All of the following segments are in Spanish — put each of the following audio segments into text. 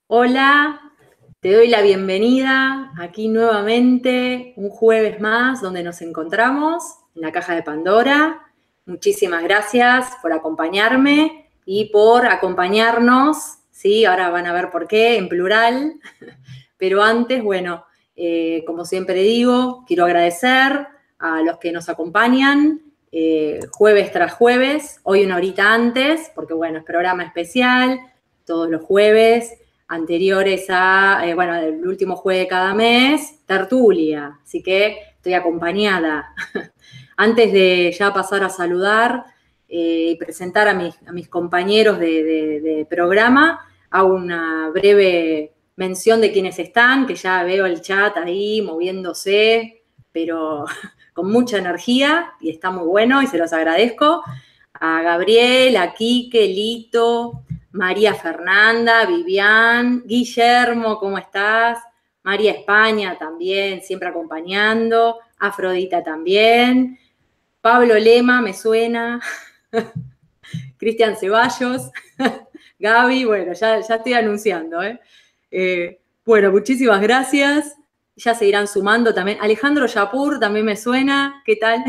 Hola, te doy la bienvenida aquí nuevamente, un jueves más donde nos encontramos en la Caja de Pandora. Muchísimas gracias por acompañarme y por acompañarnos, ¿sí? Ahora van a ver por qué, en plural. Pero antes, bueno, como siempre digo, quiero agradecer a los que nos acompañan jueves tras jueves, hoy una horita antes, porque bueno, es programa especial, todos los jueves anteriores a, bueno, el último jueves de cada mes, tertulia, así que estoy acompañada. Antes de ya pasar a saludar y presentar a mis compañeros de programa, hago una breve mención de quienes están, que ya veo el chat ahí moviéndose, pero con mucha energía y está muy bueno y se los agradezco. A Gabriel, a Quique, Lito, María Fernanda, Vivian, Guillermo, ¿cómo estás? María España también, siempre acompañando, Afrodita también, Pablo Lema, me suena, Cristian Ceballos, Gaby, bueno, ya estoy anunciando, ¿eh? Bueno, muchísimas gracias. Ya se irán sumando también. Alejandro Yapur también me suena. ¿Qué tal?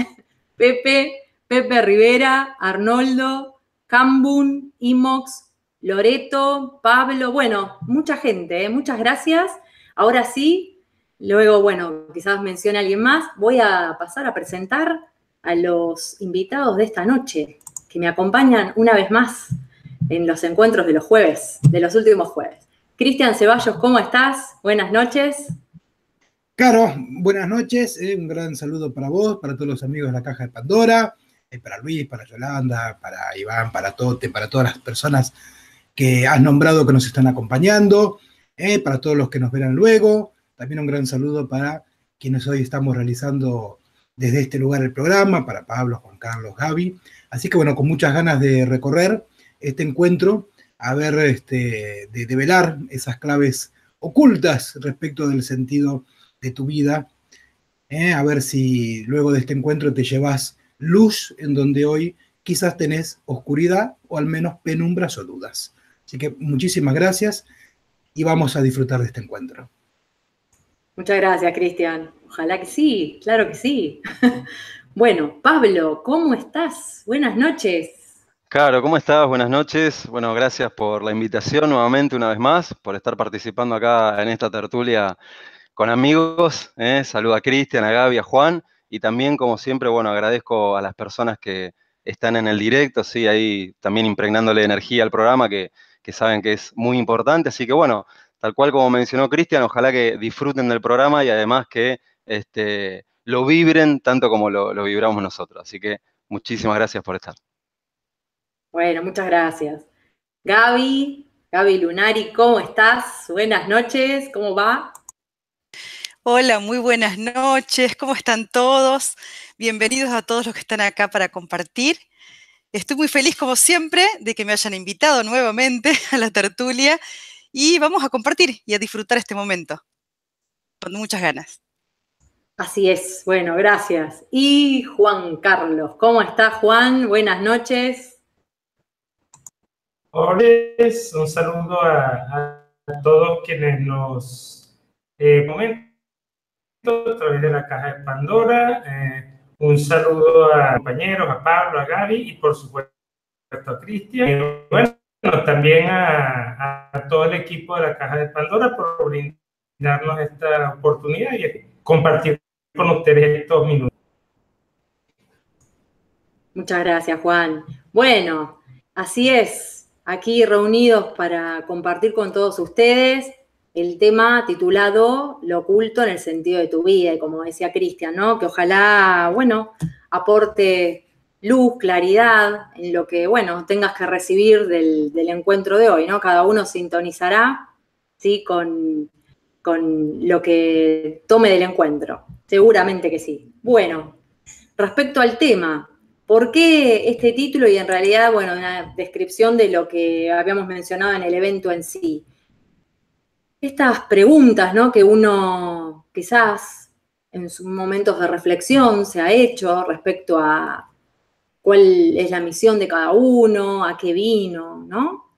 Pepe Rivera, Arnoldo, Cambun, Imox, Loreto, Pablo. Bueno, mucha gente, ¿eh? Muchas gracias. Ahora sí, luego, bueno, quizás mencione a alguien más. Voy a pasar a presentar a los invitados de esta noche, que me acompañan una vez más en los encuentros de los jueves, de los últimos jueves. Cristian Ceballos, ¿cómo estás? Buenas noches. Caro, buenas noches, un gran saludo para vos, para todos los amigos de la Caja de Pandora, para Luis, para Yolanda, para Iván, para Tote, para todas las personas que has nombrado que nos están acompañando, para todos los que nos verán luego. También un gran saludo para quienes hoy estamos realizando desde este lugar el programa, para Pablo, Juan Carlos, Gaby. Así que bueno, con muchas ganas de recorrer este encuentro, a ver, de develar esas claves ocultas respecto del sentido de tu vida, a ver si luego de este encuentro te llevas luz en donde hoy quizás tenés oscuridad o al menos penumbras o dudas. Así que muchísimas gracias y vamos a disfrutar de este encuentro. Muchas gracias, Cristian. Ojalá que sí, claro que sí. Bueno, Pablo, ¿cómo estás? Buenas noches. Caro, ¿cómo estás? Buenas noches. Bueno, gracias por la invitación nuevamente, una vez más, por estar participando acá en esta tertulia con amigos. Saludo a Cristian, a Gaby, a Juan, y también, como siempre, bueno, agradezco a las personas que están en el directo, sí, ahí también impregnándole energía al programa, que saben que es muy importante. Así que, bueno, tal cual como mencionó Cristian, ojalá que disfruten del programa y además que lo vibren tanto como lo vibramos nosotros. Así que muchísimas gracias por estar. Bueno, muchas gracias. Gaby Lunari, ¿cómo estás? Buenas noches, ¿cómo va? Hola, muy buenas noches, ¿cómo están todos? Bienvenidos a todos los que están acá para compartir. Estoy muy feliz, como siempre, de que me hayan invitado nuevamente a la tertulia y vamos a compartir y a disfrutar este momento con muchas ganas. Así es, bueno, gracias. Y Juan Carlos, ¿cómo está Juan? Buenas noches. Hola, un saludo a todos quienes nos comentan a través de la Caja de Pandora. Un saludo a compañeros, a Pablo, a Gaby y por supuesto a Cristian. Bueno, también a todo el equipo de la Caja de Pandora por brindarnos esta oportunidad y compartir con ustedes estos minutos. Muchas gracias, Juan. Bueno, así es, aquí reunidos para compartir con todos ustedes el tema titulado Lo oculto en el sentido de tu vida, y como decía Cristian, ¿no? Que ojalá, bueno, aporte luz, claridad en lo que, bueno, tengas que recibir del encuentro de hoy, ¿no? Cada uno sintonizará, ¿sí? Con lo que tome del encuentro. Seguramente que sí. Bueno, respecto al tema, ¿por qué este título? Y en realidad, bueno, una descripción de lo que habíamos mencionado en el evento en sí. Estas preguntas, ¿no? Que uno quizás en sus momentos de reflexión se ha hecho respecto a cuál es la misión de cada uno, a qué vino, ¿no?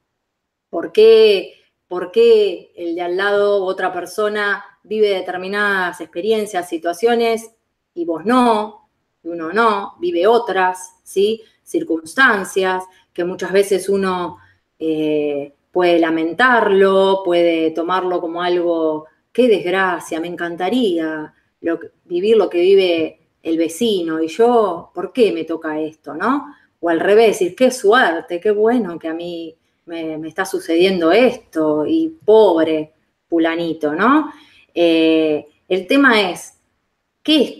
¿Por qué por qué el de al lado, otra persona, vive determinadas experiencias, situaciones, y vos no, y uno no, vive otras, ¿sí? Circunstancias que muchas veces uno puede lamentarlo, puede tomarlo como algo, qué desgracia, me encantaría vivir lo que vive el vecino, y yo, ¿por qué me toca esto, no? O al revés, decir, qué suerte, qué bueno que a mí me está sucediendo esto, y pobre fulanito, ¿no? El tema es, ¿qué es?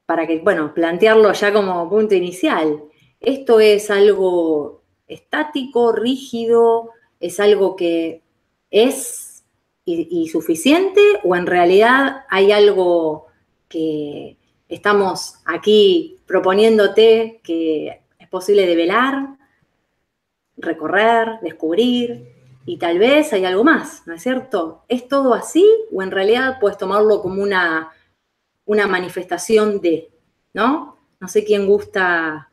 Para que, bueno, plantearlo ya como punto inicial. ¿Esto es algo estático, rígido? ¿Es algo que es y suficiente? ¿O en realidad hay algo que estamos aquí proponiéndote que es posible develar, recorrer, descubrir, y tal vez hay algo más, ¿no es cierto? ¿Es todo así o en realidad puedes tomarlo como una manifestación de, ¿no? No sé quién gusta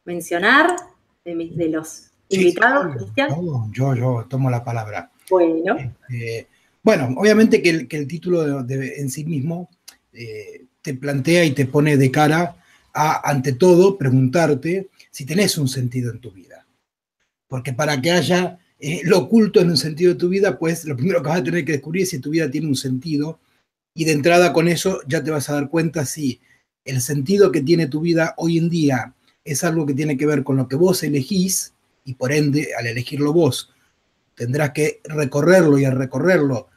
mencionar de los invitados, Sí, Cristian. yo tomo la palabra. Bueno. Bueno, obviamente que el título en sí mismo te plantea y te pone de cara a, ante todo, preguntarte si tenés un sentido en tu vida. Porque para que haya lo oculto en un sentido de tu vida, pues lo primero que vas a tener que descubrir es si tu vida tiene un sentido. Y de entrada con eso ya te vas a dar cuenta si el sentido que tiene tu vida hoy en día es algo que tiene que ver con lo que vos elegís, y por ende, al elegirlo vos, tendrás que recorrerlo, y al recorrerlo,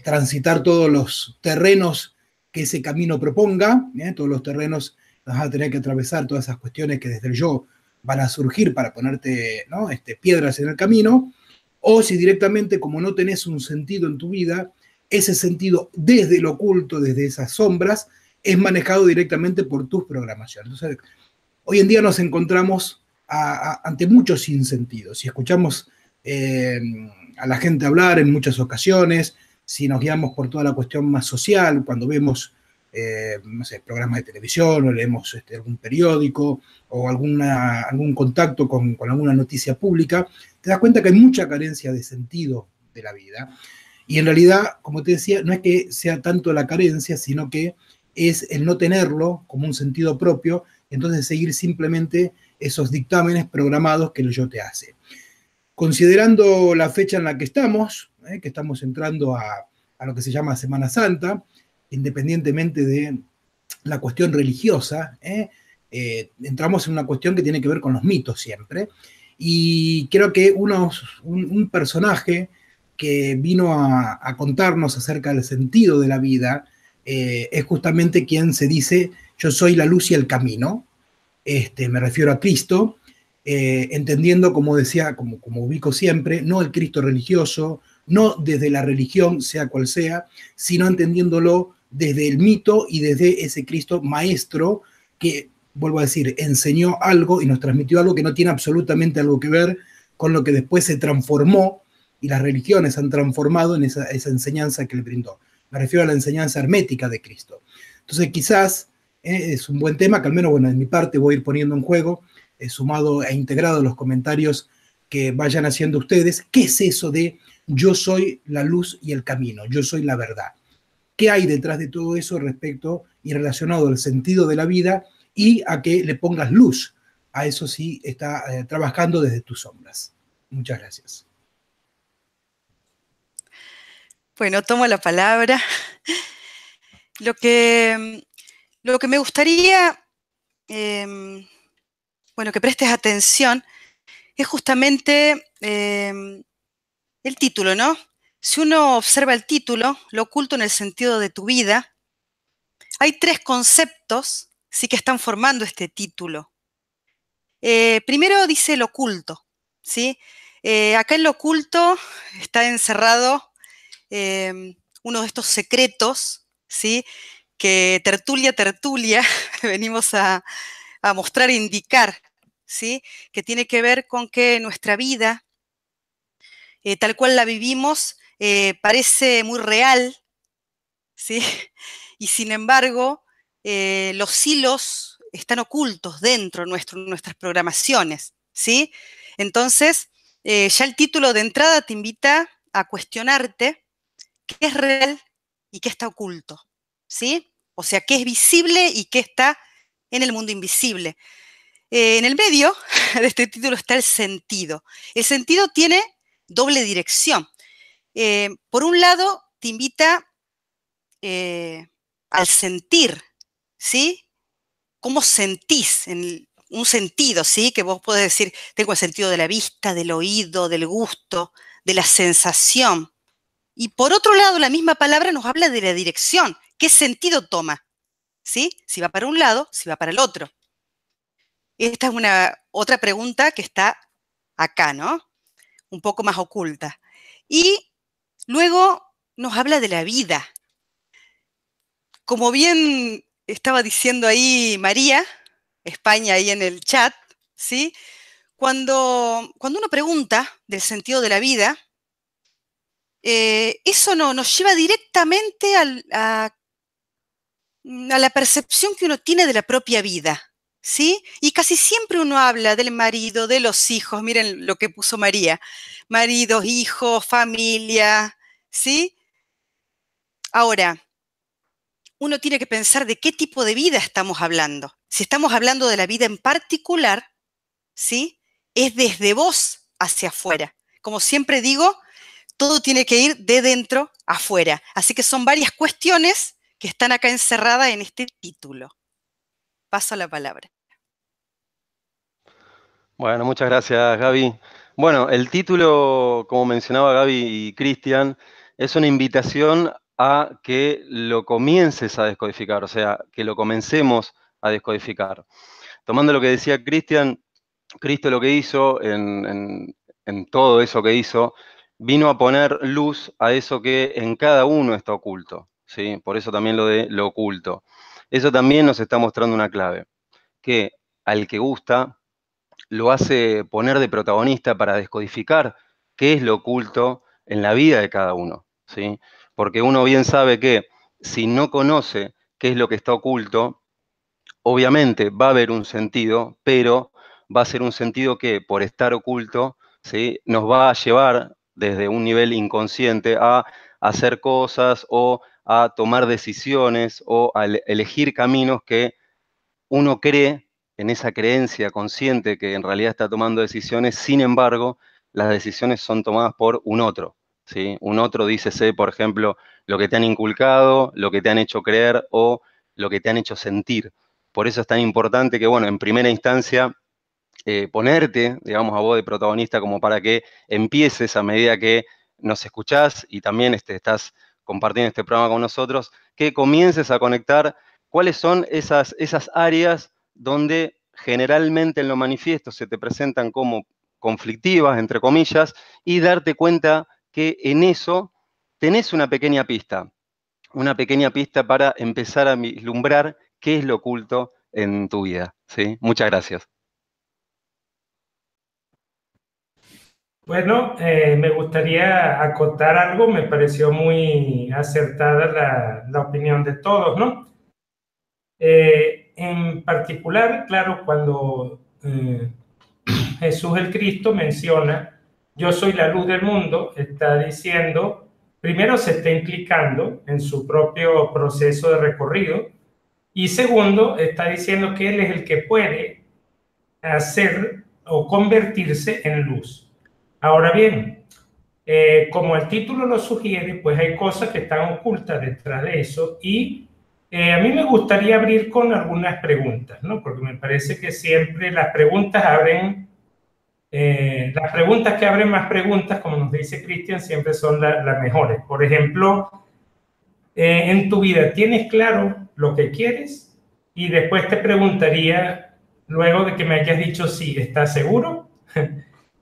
transitar todos los terrenos que ese camino proponga, todos los terrenos vas a tener que atravesar, todas esas cuestiones que desde el yo van a surgir para ponerte, ¿no? Piedras en el camino, o si directamente, como no tenés un sentido en tu vida, ese sentido desde lo oculto, desde esas sombras, es manejado directamente por tus programaciones. Entonces, hoy en día nos encontramos ante muchos sinsentidos. Si escuchamos a la gente hablar en muchas ocasiones, si nos guiamos por toda la cuestión más social, cuando vemos, no sé, programas de televisión, o leemos algún periódico, o algún contacto con alguna noticia pública, te das cuenta que hay mucha carencia de sentido de la vida. Y en realidad, como te decía, no es que sea tanto la carencia, sino que es el no tenerlo como un sentido propio, entonces seguir simplemente esos dictámenes programados que el yo te hace. Considerando la fecha en la que estamos entrando a lo que se llama Semana Santa, independientemente de la cuestión religiosa, entramos en una cuestión que tiene que ver con los mitos siempre, y creo que un personaje que vino a contarnos acerca del sentido de la vida es justamente quien se dice, yo soy la luz y el camino. Me refiero a Cristo, entendiendo, como decía, como ubico siempre, no el Cristo religioso, no desde la religión, sea cual sea, sino entendiéndolo desde el mito y desde ese Cristo maestro que, vuelvo a decir, enseñó algo y nos transmitió algo que no tiene absolutamente algo que ver con lo que después se transformó y las religiones han transformado en esa enseñanza que le brindó. Me refiero a la enseñanza hermética de Cristo. Entonces, quizás es un buen tema que al menos, bueno, de mi parte voy a ir poniendo en juego, sumado e integrado los comentarios que vayan haciendo ustedes. ¿Qué es eso de yo soy la luz y el camino? Yo soy la verdad. ¿Qué hay detrás de todo eso respecto y relacionado al sentido de la vida y a que le pongas luz? A eso sí está trabajando desde tus sombras. Muchas gracias. Bueno, tomo la palabra. Lo que me gustaría, bueno, que prestes atención es justamente el título, ¿no? Si uno observa el título, lo oculto en el sentido de tu vida, hay tres conceptos, sí, que están formando este título. Primero dice lo oculto, ¿sí? Acá en lo oculto está encerrado uno de estos secretos, ¿sí? Que tertulia venimos a mostrar e indicar, ¿sí? Que tiene que ver con que nuestra vida, tal cual la vivimos, parece muy real, ¿sí? Y sin embargo, los hilos están ocultos dentro de nuestras programaciones, ¿sí? Entonces, ya el título de entrada te invita a cuestionarte qué es real y qué está oculto, ¿sí? O sea, qué es visible y qué está en el mundo invisible. En el medio de este título está el sentido. El sentido tiene doble dirección. Por un lado, te invita al sentir, ¿sí? ¿Cómo sentís? En un sentido, ¿sí? Que vos podés decir, tengo el sentido de la vista, del oído, del gusto, de la sensación. Y por otro lado, la misma palabra nos habla de la dirección. ¿Qué sentido toma? ¿Sí? Si va para un lado, si va para el otro. Esta es una otra pregunta que está acá, ¿no? Un poco más oculta. Y luego nos habla de la vida. Como bien estaba diciendo ahí María, España ahí en el chat, ¿sí? Cuando uno pregunta del sentido de la vida, eso nos lleva directamente a la percepción que uno tiene de la propia vida, ¿sí? Y casi siempre uno habla del marido, de los hijos, miren lo que puso María, maridos, hijos, familia, ¿sí? Ahora, uno tiene que pensar de qué tipo de vida estamos hablando. Si estamos hablando de la vida en particular, ¿sí? Es desde vos hacia afuera. Como siempre digo, todo tiene que ir de dentro afuera. Así que son varias cuestiones que están acá encerradas en este título. Paso la palabra. Bueno, muchas gracias, Gaby. Bueno, el título, como mencionaba Gaby y Cristian, es una invitación a que lo comiences a descodificar, o sea, que lo comencemos a descodificar. Tomando lo que decía Cristian, Cristo lo que hizo en todo eso que hizo, vino a poner luz a eso que en cada uno está oculto, ¿sí? Por eso también lo de lo oculto. Eso también nos está mostrando una clave, que al que gusta lo hace poner de protagonista para descodificar qué es lo oculto en la vida de cada uno, ¿sí? Porque uno bien sabe que si no conoce qué es lo que está oculto, obviamente va a haber un sentido, pero va a ser un sentido que por estar oculto, ¿sí? Nos va a llevar desde un nivel inconsciente a hacer cosas o a tomar decisiones o a elegir caminos que uno cree en esa creencia consciente que en realidad está tomando decisiones, sin embargo, las decisiones son tomadas por un otro, ¿sí? Un otro, dícese, por ejemplo, lo que te han inculcado, lo que te han hecho creer o lo que te han hecho sentir. Por eso es tan importante que, bueno, en primera instancia, ponerte, digamos, a vos de protagonista como para que empieces a medida que nos escuchás y también estás compartiendo este programa con nosotros, que comiences a conectar cuáles son esas áreas donde generalmente en lo manifiesto se te presentan como conflictivas, entre comillas, y darte cuenta que en eso tenés una pequeña pista para empezar a vislumbrar qué es lo oculto en tu vida, ¿sí? Muchas gracias. Bueno, me gustaría acotar algo, me pareció muy acertada la opinión de todos, ¿no? En particular, claro, cuando Jesús el Cristo menciona, yo soy la luz del mundo, está diciendo, primero se está implicando en su propio proceso de recorrido, y segundo, está diciendo que Él es el que puede hacer o convertirse en luz. Ahora bien, como el título lo sugiere, pues hay cosas que están ocultas detrás de eso y a mí me gustaría abrir con algunas preguntas, ¿no? Porque me parece que siempre las preguntas que abren más preguntas, como nos dice Cristian, siempre son las mejores. Por ejemplo, en tu vida, ¿tienes claro lo que quieres? Y después te preguntaría, luego de que me hayas dicho sí, ¿estás seguro?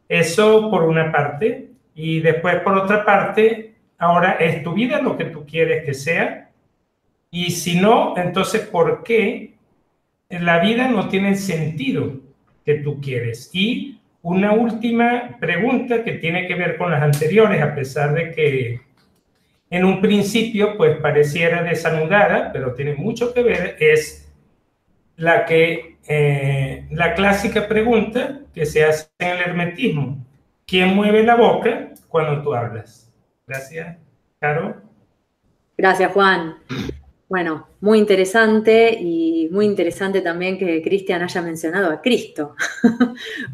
Eso por una parte. Y después, por otra parte, ahora, ¿es tu vida lo que tú quieres que sea? Y si no, entonces, ¿por qué la vida no tiene el sentido que tú quieres? Y una última pregunta que tiene que ver con las anteriores, a pesar de que en un principio pues pareciera desanudada, pero tiene mucho que ver, es la clásica pregunta que se hace en el hermetismo: ¿quién mueve la boca cuando tú hablas? Gracias, Caro. Gracias, Juan. Bueno, muy interesante y muy interesante también que Cristian haya mencionado a Cristo,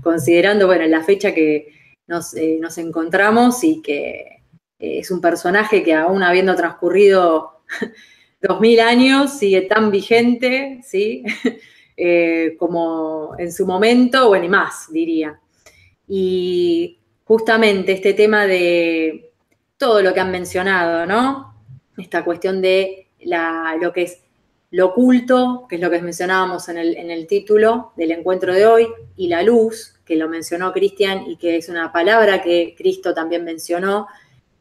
considerando, bueno, la fecha que nos encontramos y que es un personaje que aún habiendo transcurrido 2000 años sigue tan vigente, ¿sí? Como en su momento, bueno, y más, diría. Y justamente este tema de todo lo que han mencionado, ¿no? Esta cuestión de lo que es lo oculto, que es lo que mencionábamos en el título del encuentro de hoy, y la luz, que lo mencionó Cristian y que es una palabra que Cristo también mencionó,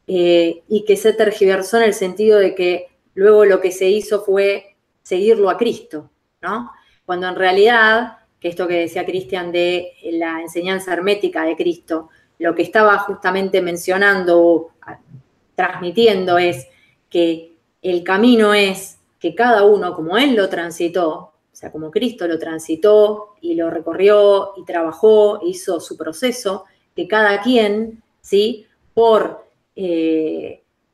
y que se tergiversó en el sentido de que luego lo que se hizo fue seguirlo a Cristo, ¿no? Cuando en realidad, que esto que decía Cristian de la enseñanza hermética de Cristo, lo que estaba justamente mencionando, transmitiendo es que el camino es que cada uno, como Él lo transitó, o sea, como Cristo lo transitó y lo recorrió y trabajó, hizo su proceso, que cada quien, ¿sí? Por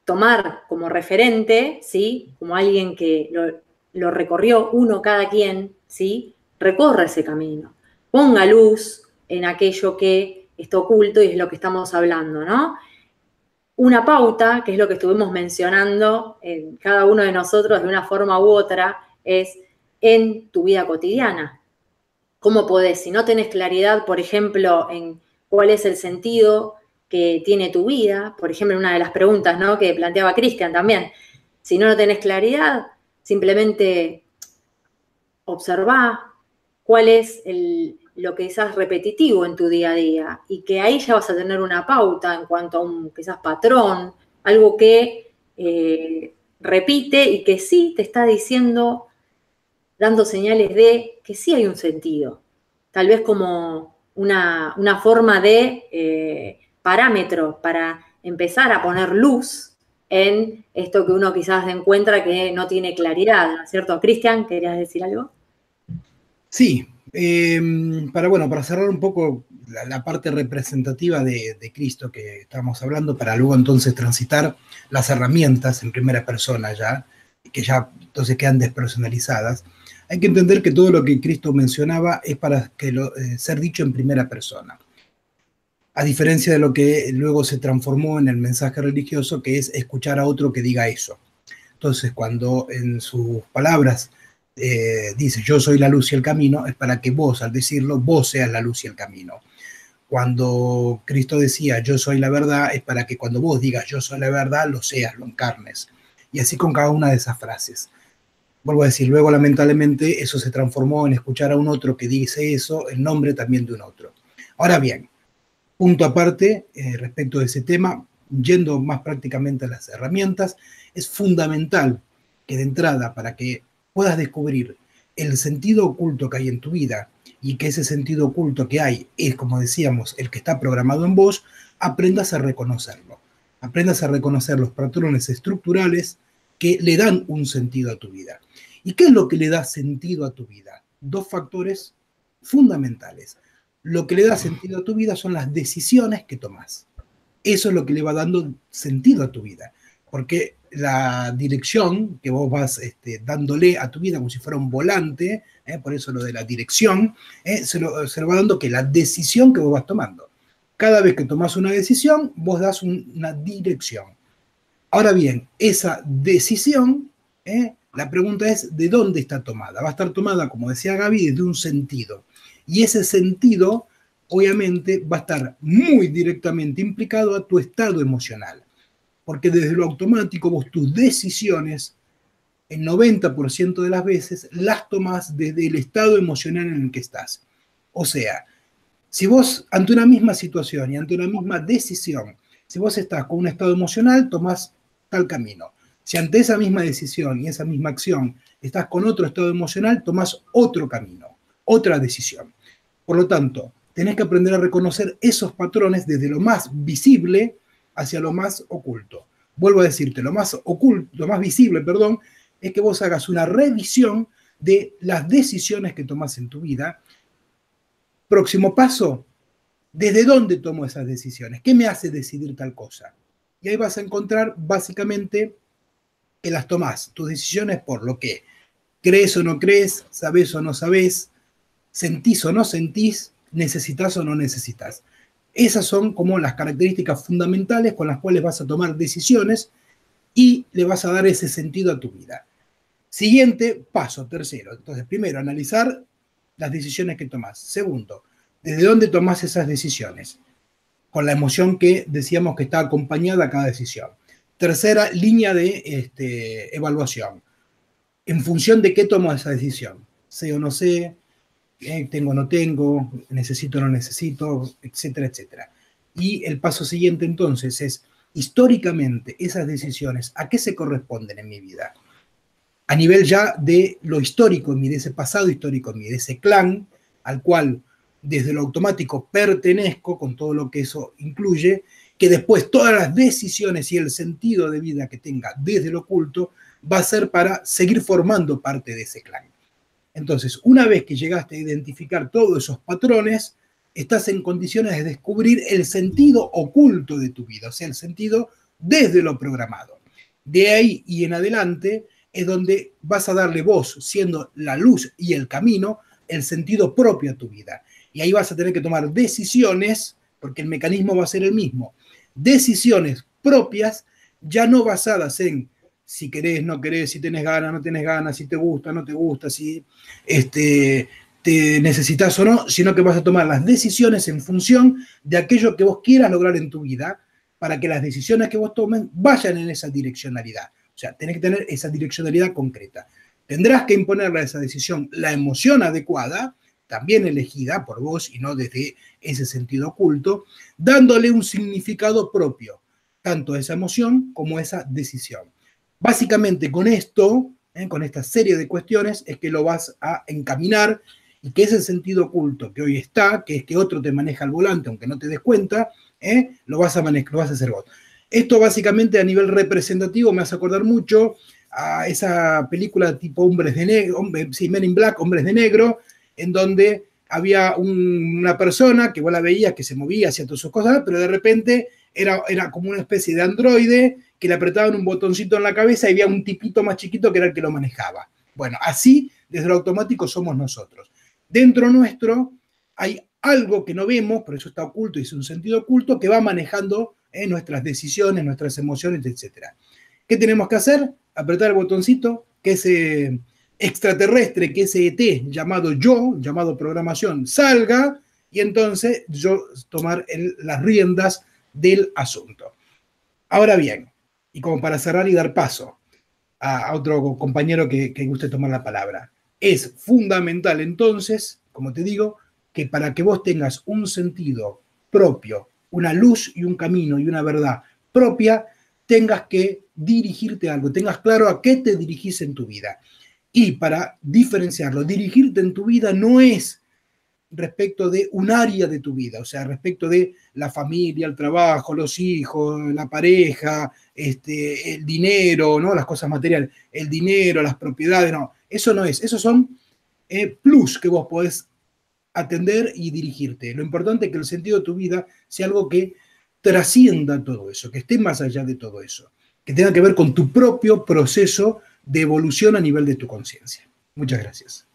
tomar como referente, ¿sí? Como alguien que lo recorrió, uno cada quien, ¿sí? Recorre ese camino. Ponga luz en aquello que está oculto y es lo que estamos hablando, ¿no? Una pauta, que es lo que estuvimos mencionando en cada uno de nosotros de una forma u otra, es en tu vida cotidiana. ¿Cómo podés, si no tenés claridad, por ejemplo, en cuál es el sentido que tiene tu vida? Por ejemplo, una de las preguntas, ¿no?, que planteaba Cristian también. Si no tenés claridad, simplemente observá cuál es lo que quizás repetitivo en tu día a día y que ahí ya vas a tener una pauta en cuanto a un quizás patrón, algo que repite y que sí te está diciendo, dando señales de que sí hay un sentido. Tal vez como una forma de parámetro para empezar a poner luz en esto que uno quizás encuentra que no tiene claridad, ¿no es cierto? Cristian, ¿querías decir algo? Sí, para cerrar un poco la parte representativa de Cristo que estábamos hablando, para luego entonces transitar las herramientas en primera persona ya, que ya entonces quedan despersonalizadas, hay que entender que todo lo que Cristo mencionaba es para ser dicho en primera persona. A diferencia de lo que luego se transformó en el mensaje religioso, que es escuchar a otro que diga eso. Entonces, cuando en sus palabras dice yo soy la luz y el camino, es para que vos, al decirlo, vos seas la luz y el camino. Cuando Cristo decía yo soy la verdad, es para que cuando vos digas yo soy la verdad, lo seas, lo encarnes. Y así con cada una de esas frases. Vuelvo a decir, luego lamentablemente eso se transformó en escuchar a un otro que dice eso, en nombre también de un otro. Ahora bien, punto aparte respecto de ese tema, yendo más prácticamente a las herramientas, es fundamental que de entrada, para que puedas descubrir el sentido oculto que hay en tu vida y que ese sentido oculto que hay es, como decíamos, el que está programado en vos, aprendas a reconocerlo. Aprendas a reconocer los patrones estructurales que le dan un sentido a tu vida. ¿Y qué es lo que le da sentido a tu vida? Dos factores fundamentales. Lo que le da sentido a tu vida son las decisiones que tomas. Eso es lo que le va dando sentido a tu vida. Porque la dirección que vos vas dándole a tu vida como si fuera un volante, por eso lo de la dirección, se lo va dando que la decisión que vos vas tomando. Cada vez que tomás una decisión, vos das una dirección. Ahora bien, esa decisión, la pregunta es ¿de dónde está tomada? Va a estar tomada, como decía Gaby, desde un sentido. Y ese sentido, obviamente, va a estar muy directamente implicado a tu estado emocional. Porque desde lo automático vos tus decisiones, el 90% de las veces, las tomás desde el estado emocional en el que estás. O sea, si vos ante una misma situación y ante una misma decisión, si vos estás con un estado emocional, tomás tal camino. Si ante esa misma decisión y esa misma acción estás con otro estado emocional, tomás otro camino, otra decisión. Por lo tanto, tenés que aprender a reconocer esos patrones desde lo más visible hacia lo más oculto. Vuelvo a decirte, lo más visible, es que vos hagas una revisión de las decisiones que tomás en tu vida. Próximo paso, ¿desde dónde tomo esas decisiones? ¿Qué me hace decidir tal cosa? Y ahí vas a encontrar básicamente que las tomás, tus decisiones por lo que crees o no crees, sabés o no sabés, sentís o no sentís, necesitas o no necesitas. Esas son como las características fundamentales con las cuales vas a tomar decisiones y le vas a dar ese sentido a tu vida. Siguiente paso, tercero. Entonces, primero, analizar las decisiones que tomás. Segundo, ¿desde dónde tomás esas decisiones? Con la emoción que decíamos que está acompañada a cada decisión. Tercera, línea de evaluación. ¿En función de qué tomo esa decisión? ¿Sé o no sé? ¿Tengo o no tengo? ¿Necesito o no necesito? Etcétera, etcétera. Y el paso siguiente entonces es, históricamente, esas decisiones, ¿a qué se corresponden en mi vida? A nivel ya de lo histórico en mí, de ese pasado histórico en mí, de ese clan al cual desde lo automático pertenezco, con todo lo que eso incluye, que después todas las decisiones y el sentido de vida que tenga desde lo oculto va a ser para seguir formando parte de ese clan. Entonces, una vez que llegaste a identificar todos esos patrones, estás en condiciones de descubrir el sentido oculto de tu vida, o sea, el sentido desde lo programado. De ahí y en adelante es donde vas a darle vos, siendo la luz y el camino, el sentido propio a tu vida. Y ahí vas a tener que tomar decisiones, porque el mecanismo va a ser el mismo. Decisiones propias, ya no basadas en si querés, no querés, si tenés ganas, no tenés ganas, si te gusta, no te gusta, si te necesitas o no, sino que vas a tomar las decisiones en función de aquello que vos quieras lograr en tu vida, para que las decisiones que vos tomen vayan en esa direccionalidad. O sea, tenés que tener esa direccionalidad concreta. Tendrás que imponerle a esa decisión la emoción adecuada, también elegida por vos y no desde ese sentido oculto, dándole un significado propio, tanto a esa emoción como a esa decisión. Básicamente con esto, con esta serie de cuestiones, es que lo vas a encaminar y que ese sentido oculto que hoy está, que es que otro te maneja el volante, aunque no te des cuenta, lo vas a hacer vos. Esto básicamente a nivel representativo me hace acordar mucho a esa película tipo Hombres de Negro, Men in Black, Hombres de Negro, en donde había una persona que vos la veías que se movía, hacía todas sus cosas, pero de repente era como una especie de androide que le apretaban un botoncito en la cabeza y había un tipito más chiquito que era el que lo manejaba. Bueno, así desde lo automático somos nosotros. Dentro nuestro hay algo que no vemos, por eso está oculto y es un sentido oculto, que va manejando nuestras decisiones, nuestras emociones, etc. ¿Qué tenemos que hacer? Apretar el botoncito, que ese extraterrestre, que ese ET llamado yo, llamado programación, salga y entonces yo tomar las riendas del asunto. Ahora bien, y como para cerrar y dar paso a otro compañero que guste tomar la palabra, es fundamental entonces, como te digo, que para que vos tengas un sentido propio, una luz y un camino y una verdad propia, tengas que dirigirte a algo, tengas claro a qué te dirigís en tu vida. Y para diferenciarlo, dirigirte en tu vida no es respecto de un área de tu vida, o sea, respecto de la familia, el trabajo, los hijos, la pareja, el dinero, ¿no? Las cosas materiales, el dinero, las propiedades, no, eso no es, esos son plus que vos podés atender y dirigirte. Lo importante es que el sentido de tu vida sea algo que trascienda todo eso, que esté más allá de todo eso, que tenga que ver con tu propio proceso de evolución a nivel de tu conciencia. Muchas gracias.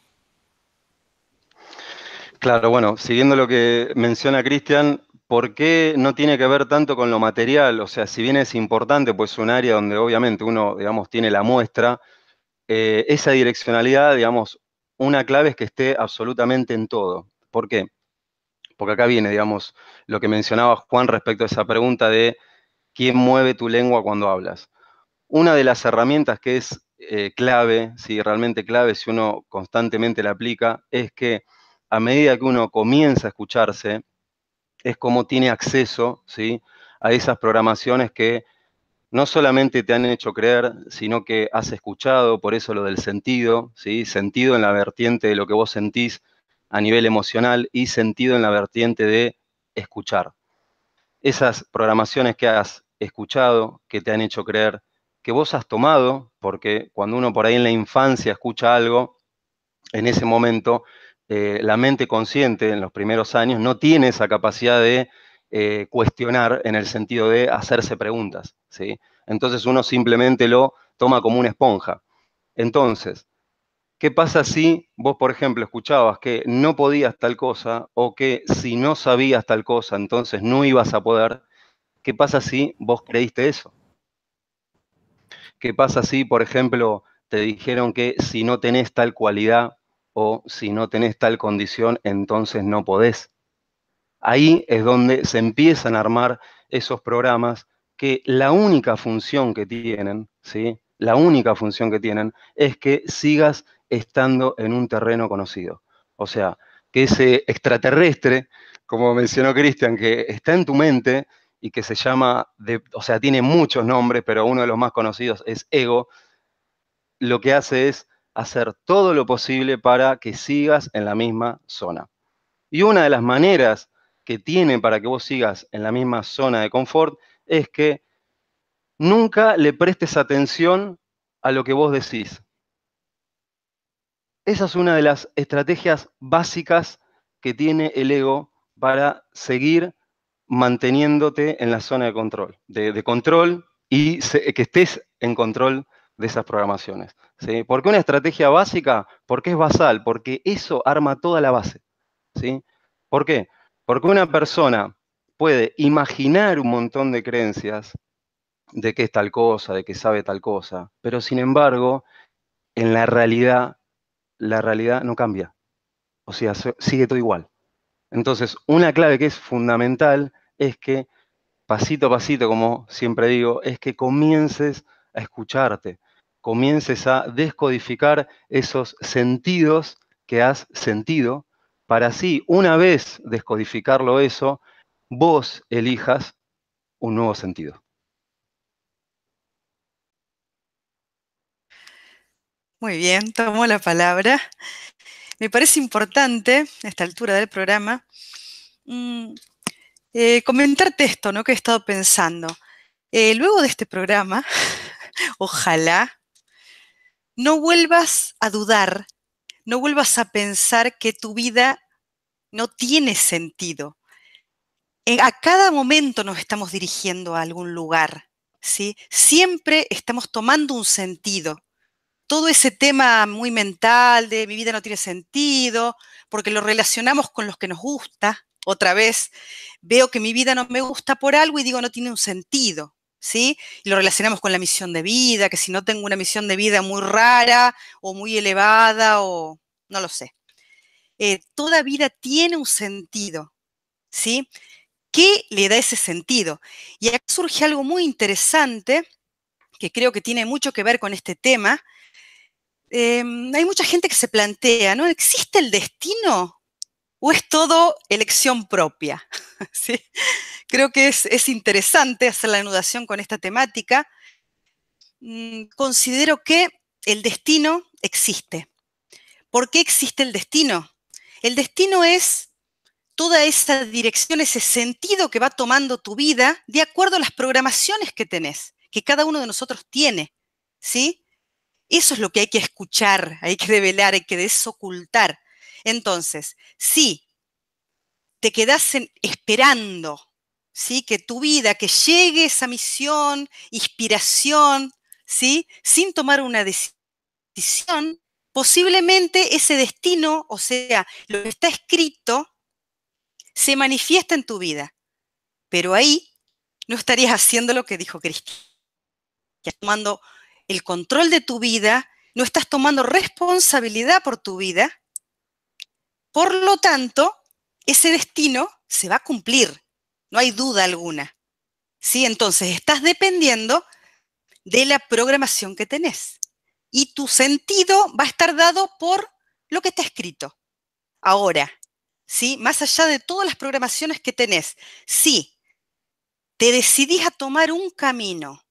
Claro, bueno, siguiendo lo que menciona Cristian, ¿por qué no tiene que ver tanto con lo material? O sea, si bien es importante, pues es un área donde obviamente uno, digamos, tiene la muestra, esa direccionalidad, digamos, una clave es que esté absolutamente en todo. ¿Por qué? Porque acá viene, digamos, lo que mencionaba Juan respecto a esa pregunta de quién mueve tu lengua cuando hablas. Una de las herramientas que es clave, sí, realmente clave, si uno constantemente la aplica, es que a medida que uno comienza a escucharse, es como tiene acceso, ¿sí?, a esas programaciones que no solamente te han hecho creer, sino que has escuchado, por eso lo del sentido, ¿sí?, sentido en la vertiente de lo que vos sentís a nivel emocional y sentido en la vertiente de escuchar. Esas programaciones que has escuchado, que te han hecho creer, que vos has tomado, porque cuando uno por ahí en la infancia escucha algo, en ese momento la mente consciente en los primeros años no tiene esa capacidad de cuestionar en el sentido de hacerse preguntas, ¿sí? Entonces uno simplemente lo toma como una esponja. Entonces, ¿qué pasa si vos, por ejemplo, escuchabas que no podías tal cosa o que si no sabías tal cosa, entonces no ibas a poder? ¿Qué pasa si vos creíste eso? ¿Qué pasa si, por ejemplo, te dijeron que si no tenés tal cualidad o si no tenés tal condición, entonces no podés? Ahí es donde se empiezan a armar esos programas que la única función que tienen, ¿sí? La única función que tienen es que sigas estando en un terreno conocido. O sea, que ese extraterrestre, como mencionó Cristian, que está en tu mente y que se llama, o sea, tiene muchos nombres, pero uno de los más conocidos es ego, lo que hace es hacer todo lo posible para que sigas en la misma zona. Y una de las maneras que tiene para que vos sigas en la misma zona de confort es que nunca le prestes atención a lo que vos decís. Esa es una de las estrategias básicas que tiene el ego para seguir manteniéndote en la zona de control, de control y que estés en control de esas programaciones, ¿sí? ¿Por qué una estrategia básica? Porque es basal, porque eso arma toda la base, ¿sí? ¿Por qué? Porque una persona puede imaginar un montón de creencias de que es tal cosa, de que sabe tal cosa, pero sin embargo, en la realidad no cambia. O sea, sigue todo igual. Entonces, una clave que es fundamental es que, pasito a pasito, como siempre digo, es que comiences a escucharte, comiences a descodificar esos sentidos que has sentido, para así, una vez descodificarlo eso, vos elijas un nuevo sentido. Muy bien, tomo la palabra. Me parece importante, a esta altura del programa, comentarte esto, ¿no? Que he estado pensando. Luego de este programa, ojalá no vuelvas a dudar, no vuelvas a pensar que tu vida no tiene sentido. A cada momento nos estamos dirigiendo a algún lugar, ¿sí? Siempre estamos tomando un sentido. Todo ese tema muy mental de mi vida no tiene sentido, porque lo relacionamos con los que nos gusta. Otra vez, veo que mi vida no me gusta por algo y digo no tiene un sentido, ¿sí? Y lo relacionamos con la misión de vida, que si no tengo una misión de vida muy rara o muy elevada o no lo sé. Toda vida tiene un sentido, ¿sí? ¿Qué le da ese sentido? Y acá surge algo muy interesante que creo que tiene mucho que ver con este tema. Hay mucha gente que se plantea, ¿no? ¿Existe el destino o es todo elección propia? ¿Sí? Creo que es interesante hacer la anudación con esta temática. Considero que el destino existe. ¿Por qué existe el destino? El destino es toda esa dirección, ese sentido que va tomando tu vida de acuerdo a las programaciones que tenés, que cada uno de nosotros tiene, ¿sí? Eso es lo que hay que escuchar, hay que develar, hay que desocultar. Entonces, si te quedás esperando, ¿sí? Que tu vida, que llegue esa misión, inspiración, ¿sí? Sin tomar una decisión, posiblemente ese destino, o sea, lo que está escrito, se manifiesta en tu vida. Pero ahí no estarías haciendo lo que dijo Cristo. Estás tomando el control de tu vida, no estás tomando responsabilidad por tu vida. Por lo tanto, ese destino se va a cumplir, no hay duda alguna. ¿Sí? Entonces, estás dependiendo de la programación que tenés. Y tu sentido va a estar dado por lo que está escrito. Ahora, ¿sí? Más allá de todas las programaciones que tenés, si te decidís a tomar un camino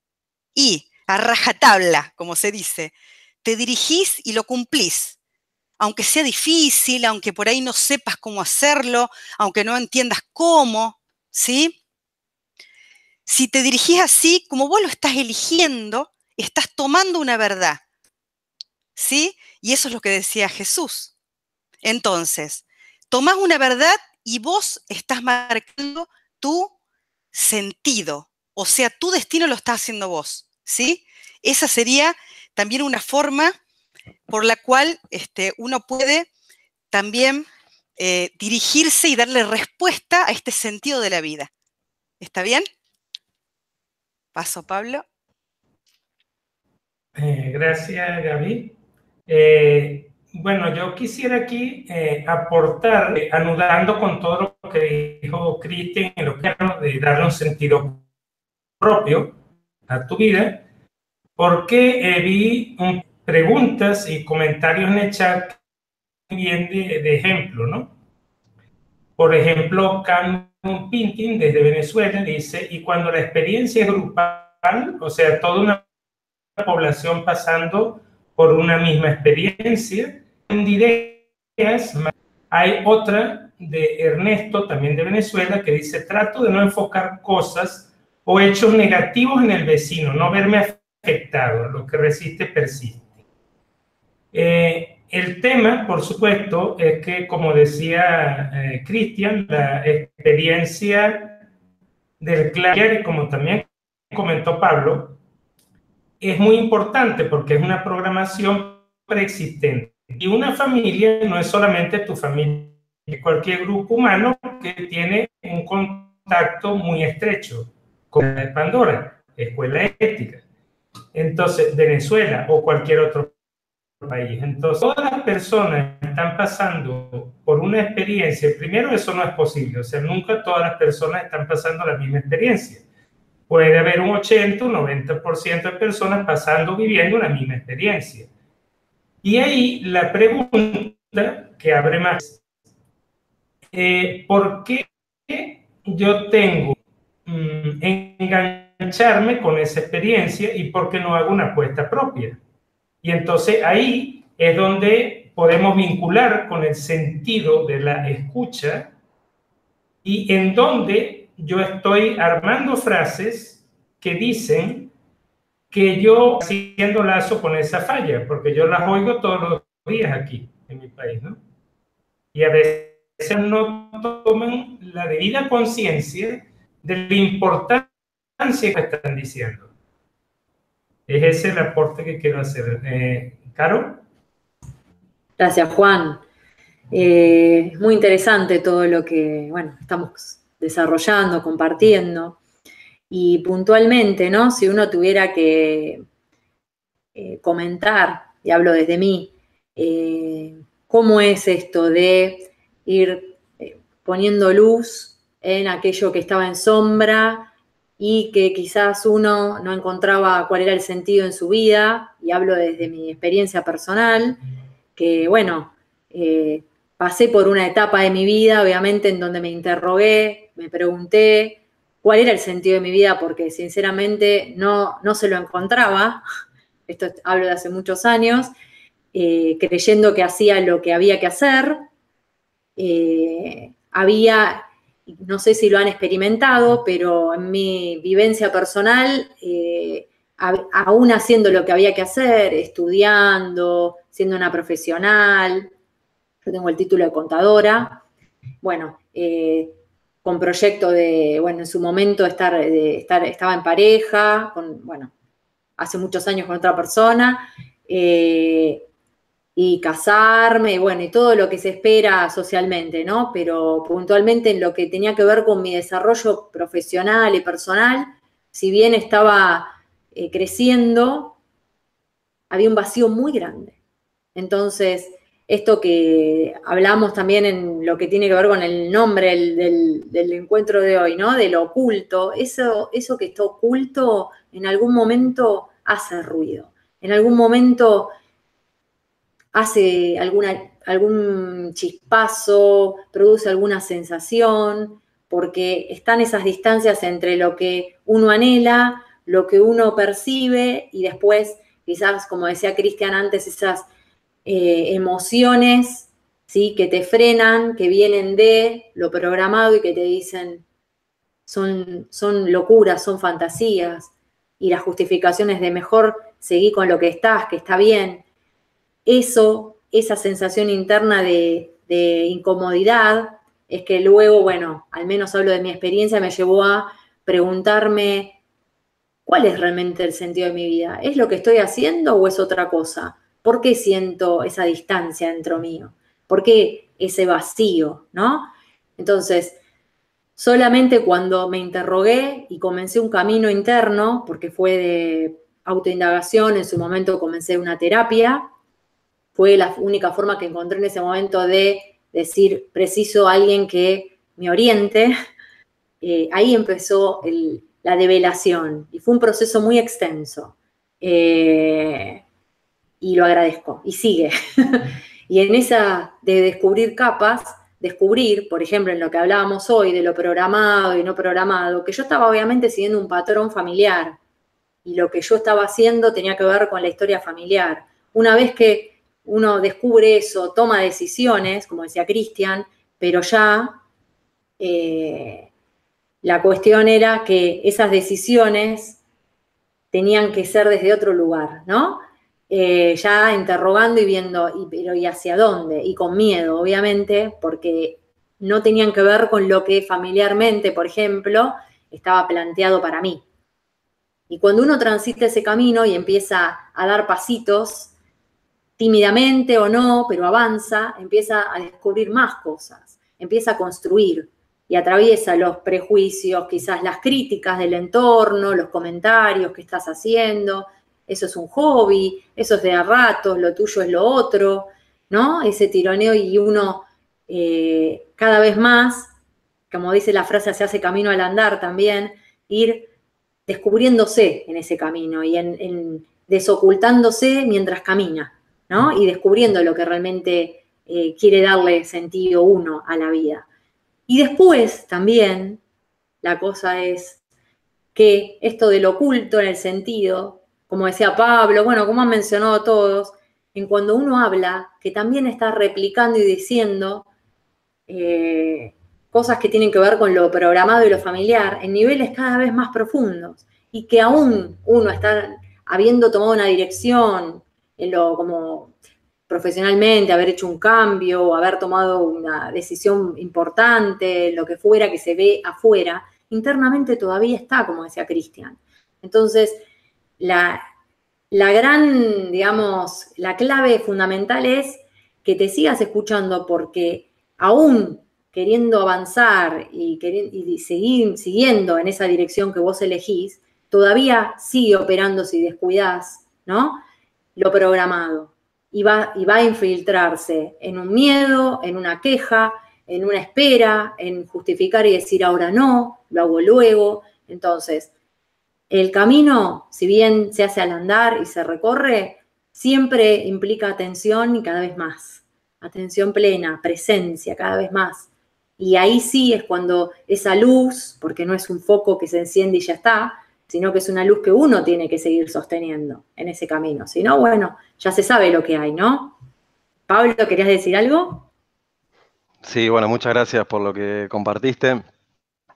y a rajatabla, como se dice, te dirigís y lo cumplís, aunque sea difícil, aunque por ahí no sepas cómo hacerlo, aunque no entiendas cómo, ¿sí? Si te dirigís así, como vos lo estás eligiendo, estás tomando una verdad, ¿sí? Y eso es lo que decía Jesús. Entonces, tomás una verdad y vos estás marcando tu sentido. O sea, tu destino lo estás haciendo vos, ¿sí? Esa sería también una forma por la cual uno puede también dirigirse y darle respuesta a este sentido de la vida. ¿Está bien? Paso, Pablo. Gracias, Gaby. Bueno, yo quisiera aquí aportar, anudando con todo lo que dijo Cristian, en lo que de darle un sentido propio a tu vida, porque vi preguntas y comentarios en el chat bien de ejemplo, ¿no? Por ejemplo, Canon Pintin desde Venezuela dice, y cuando la experiencia es grupal, o sea, toda una población pasando por una misma experiencia, en ideas, hay otra de Ernesto, también de Venezuela, que dice, trato de no enfocar cosas o hechos negativos en el vecino, no verme afectado, lo que resiste persiste. El tema, por supuesto, es que, como decía Cristian, la experiencia del clan, como también comentó Pablo, es muy importante porque es una programación preexistente. Y una familia no es solamente tu familia, es cualquier grupo humano que tiene un contacto muy estrecho con la de Pandora, escuela ética. Entonces, Venezuela o cualquier otro país. Entonces, todas las personas están pasando por una experiencia. Primero, eso no es posible. O sea, nunca todas las personas están pasando la misma experiencia. Puede haber un 80, un 90% de personas pasando, viviendo la misma experiencia. Y ahí la pregunta que abre más, ¿por qué yo tengo engancharme con esa experiencia y por qué no hago una apuesta propia? Y entonces ahí es donde podemos vincular con el sentido de la escucha y en donde yo estoy armando frases que dicen que yo haciendo lazo con esa falla, porque yo las oigo todos los días aquí en mi país, ¿no? Y a veces no toman la debida conciencia de la importancia que están diciendo. Es ese el aporte que quiero hacer. ¿Caro? Gracias, Juan. Muy interesante todo lo que, bueno, estamos desarrollando, compartiendo. Y puntualmente, ¿no? Si uno tuviera que comentar, y hablo desde mí, cómo es esto de ir poniendo luz en aquello que estaba en sombra y que quizás uno no encontraba cuál era el sentido en su vida, y hablo desde mi experiencia personal, que bueno, pasé por una etapa de mi vida, obviamente, en donde me interrogué, me pregunté cuál era el sentido de mi vida, porque sinceramente no se lo encontraba. Esto hablo de hace muchos años, creyendo que hacía lo que había que hacer. No sé si lo han experimentado, pero en mi vivencia personal, aún haciendo lo que había que hacer, estudiando, siendo una profesional, yo tengo el título de contadora, bueno, con proyecto de, bueno, en su momento estaba en pareja, bueno, hace muchos años con otra persona, y casarme, bueno, y todo lo que se espera socialmente, ¿no? Pero puntualmente en lo que tenía que ver con mi desarrollo profesional y personal, si bien estaba creciendo, había un vacío muy grande. Entonces, esto que hablamos también en lo que tiene que ver con el nombre del encuentro de hoy, ¿no? De lo oculto, eso que está oculto en algún momento hace ruido, en algún momento hace algún chispazo, produce alguna sensación, porque están esas distancias entre lo que uno anhela, lo que uno percibe y después, quizás, como decía Cristian antes, esas emociones, ¿sí? Que te frenan, que vienen de lo programado y que te dicen son locuras, son fantasías, y las justificaciones de mejor seguir con lo que estás, que está bien. Esa sensación interna de incomodidad es que luego, bueno, al menos hablo de mi experiencia, me llevó a preguntarme cuál es realmente el sentido de mi vida. ¿Es lo que estoy haciendo o es otra cosa? ¿Por qué siento esa distancia dentro mío? ¿Por qué ese vacío, no? Entonces, solamente cuando me interrogué y comencé un camino interno, porque fue de autoindagación, en su momento comencé una terapia, fue la única forma que encontré en ese momento de decir, preciso alguien que me oriente. Ahí empezó la develación y fue un proceso muy extenso. Y lo agradezco, y sigue. Y en esa de descubrir capas, descubrir, por ejemplo, en lo que hablábamos hoy, de lo programado y no programado, que yo estaba obviamente siguiendo un patrón familiar, y lo que yo estaba haciendo tenía que ver con la historia familiar. Una vez que uno descubre eso, toma decisiones, como decía Cristian, pero ya la cuestión era que esas decisiones tenían que ser desde otro lugar, ¿no? Ya interrogando y viendo, pero ¿y hacia dónde? Y con miedo, obviamente, porque no tenían que ver con lo que familiarmente, por ejemplo, estaba planteado para mí. Y cuando uno transita ese camino y empieza a dar pasitos, tímidamente o no, pero avanza, empieza a descubrir más cosas, empieza a construir y atraviesa los prejuicios, quizás las críticas del entorno, los comentarios que estás haciendo. Eso es un hobby, eso es de a ratos, lo tuyo es lo otro, ¿no? Ese tironeo, y uno cada vez más, como dice la frase, se hace camino al andar también, ir descubriéndose en ese camino y en desocultándose mientras camina, ¿no? Y descubriendo lo que realmente quiere darle sentido uno a la vida. Y después también la cosa es que esto del oculto en el sentido, como decía Pablo, bueno, como han mencionado todos, en cuando uno habla, que también está replicando y diciendo cosas que tienen que ver con lo programado y lo familiar en niveles cada vez más profundos, y que aún uno está habiendo tomado una dirección en lo como profesionalmente, haber hecho un cambio, haber tomado una decisión importante, lo que fuera que se ve afuera, internamente todavía está, como decía Cristian. Entonces, la gran, digamos, la clave fundamental es que te sigas escuchando, porque aún queriendo avanzar y seguir siguiendo en esa dirección que vos elegís, todavía sigue operando, si descuidás, ¿no? Lo programado. Y va a infiltrarse en un miedo, en una queja, en una espera, en justificar y decir ahora no, lo hago luego. Entonces, el camino, si bien se hace al andar y se recorre, siempre implica atención y cada vez más. Atención plena, presencia, cada vez más. Y ahí sí es cuando esa luz, porque no es un foco que se enciende y ya está, sino que es una luz que uno tiene que seguir sosteniendo en ese camino. Si no, bueno, ya se sabe lo que hay, ¿no? Pablo, ¿querías decir algo? Sí, bueno, muchas gracias por lo que compartiste.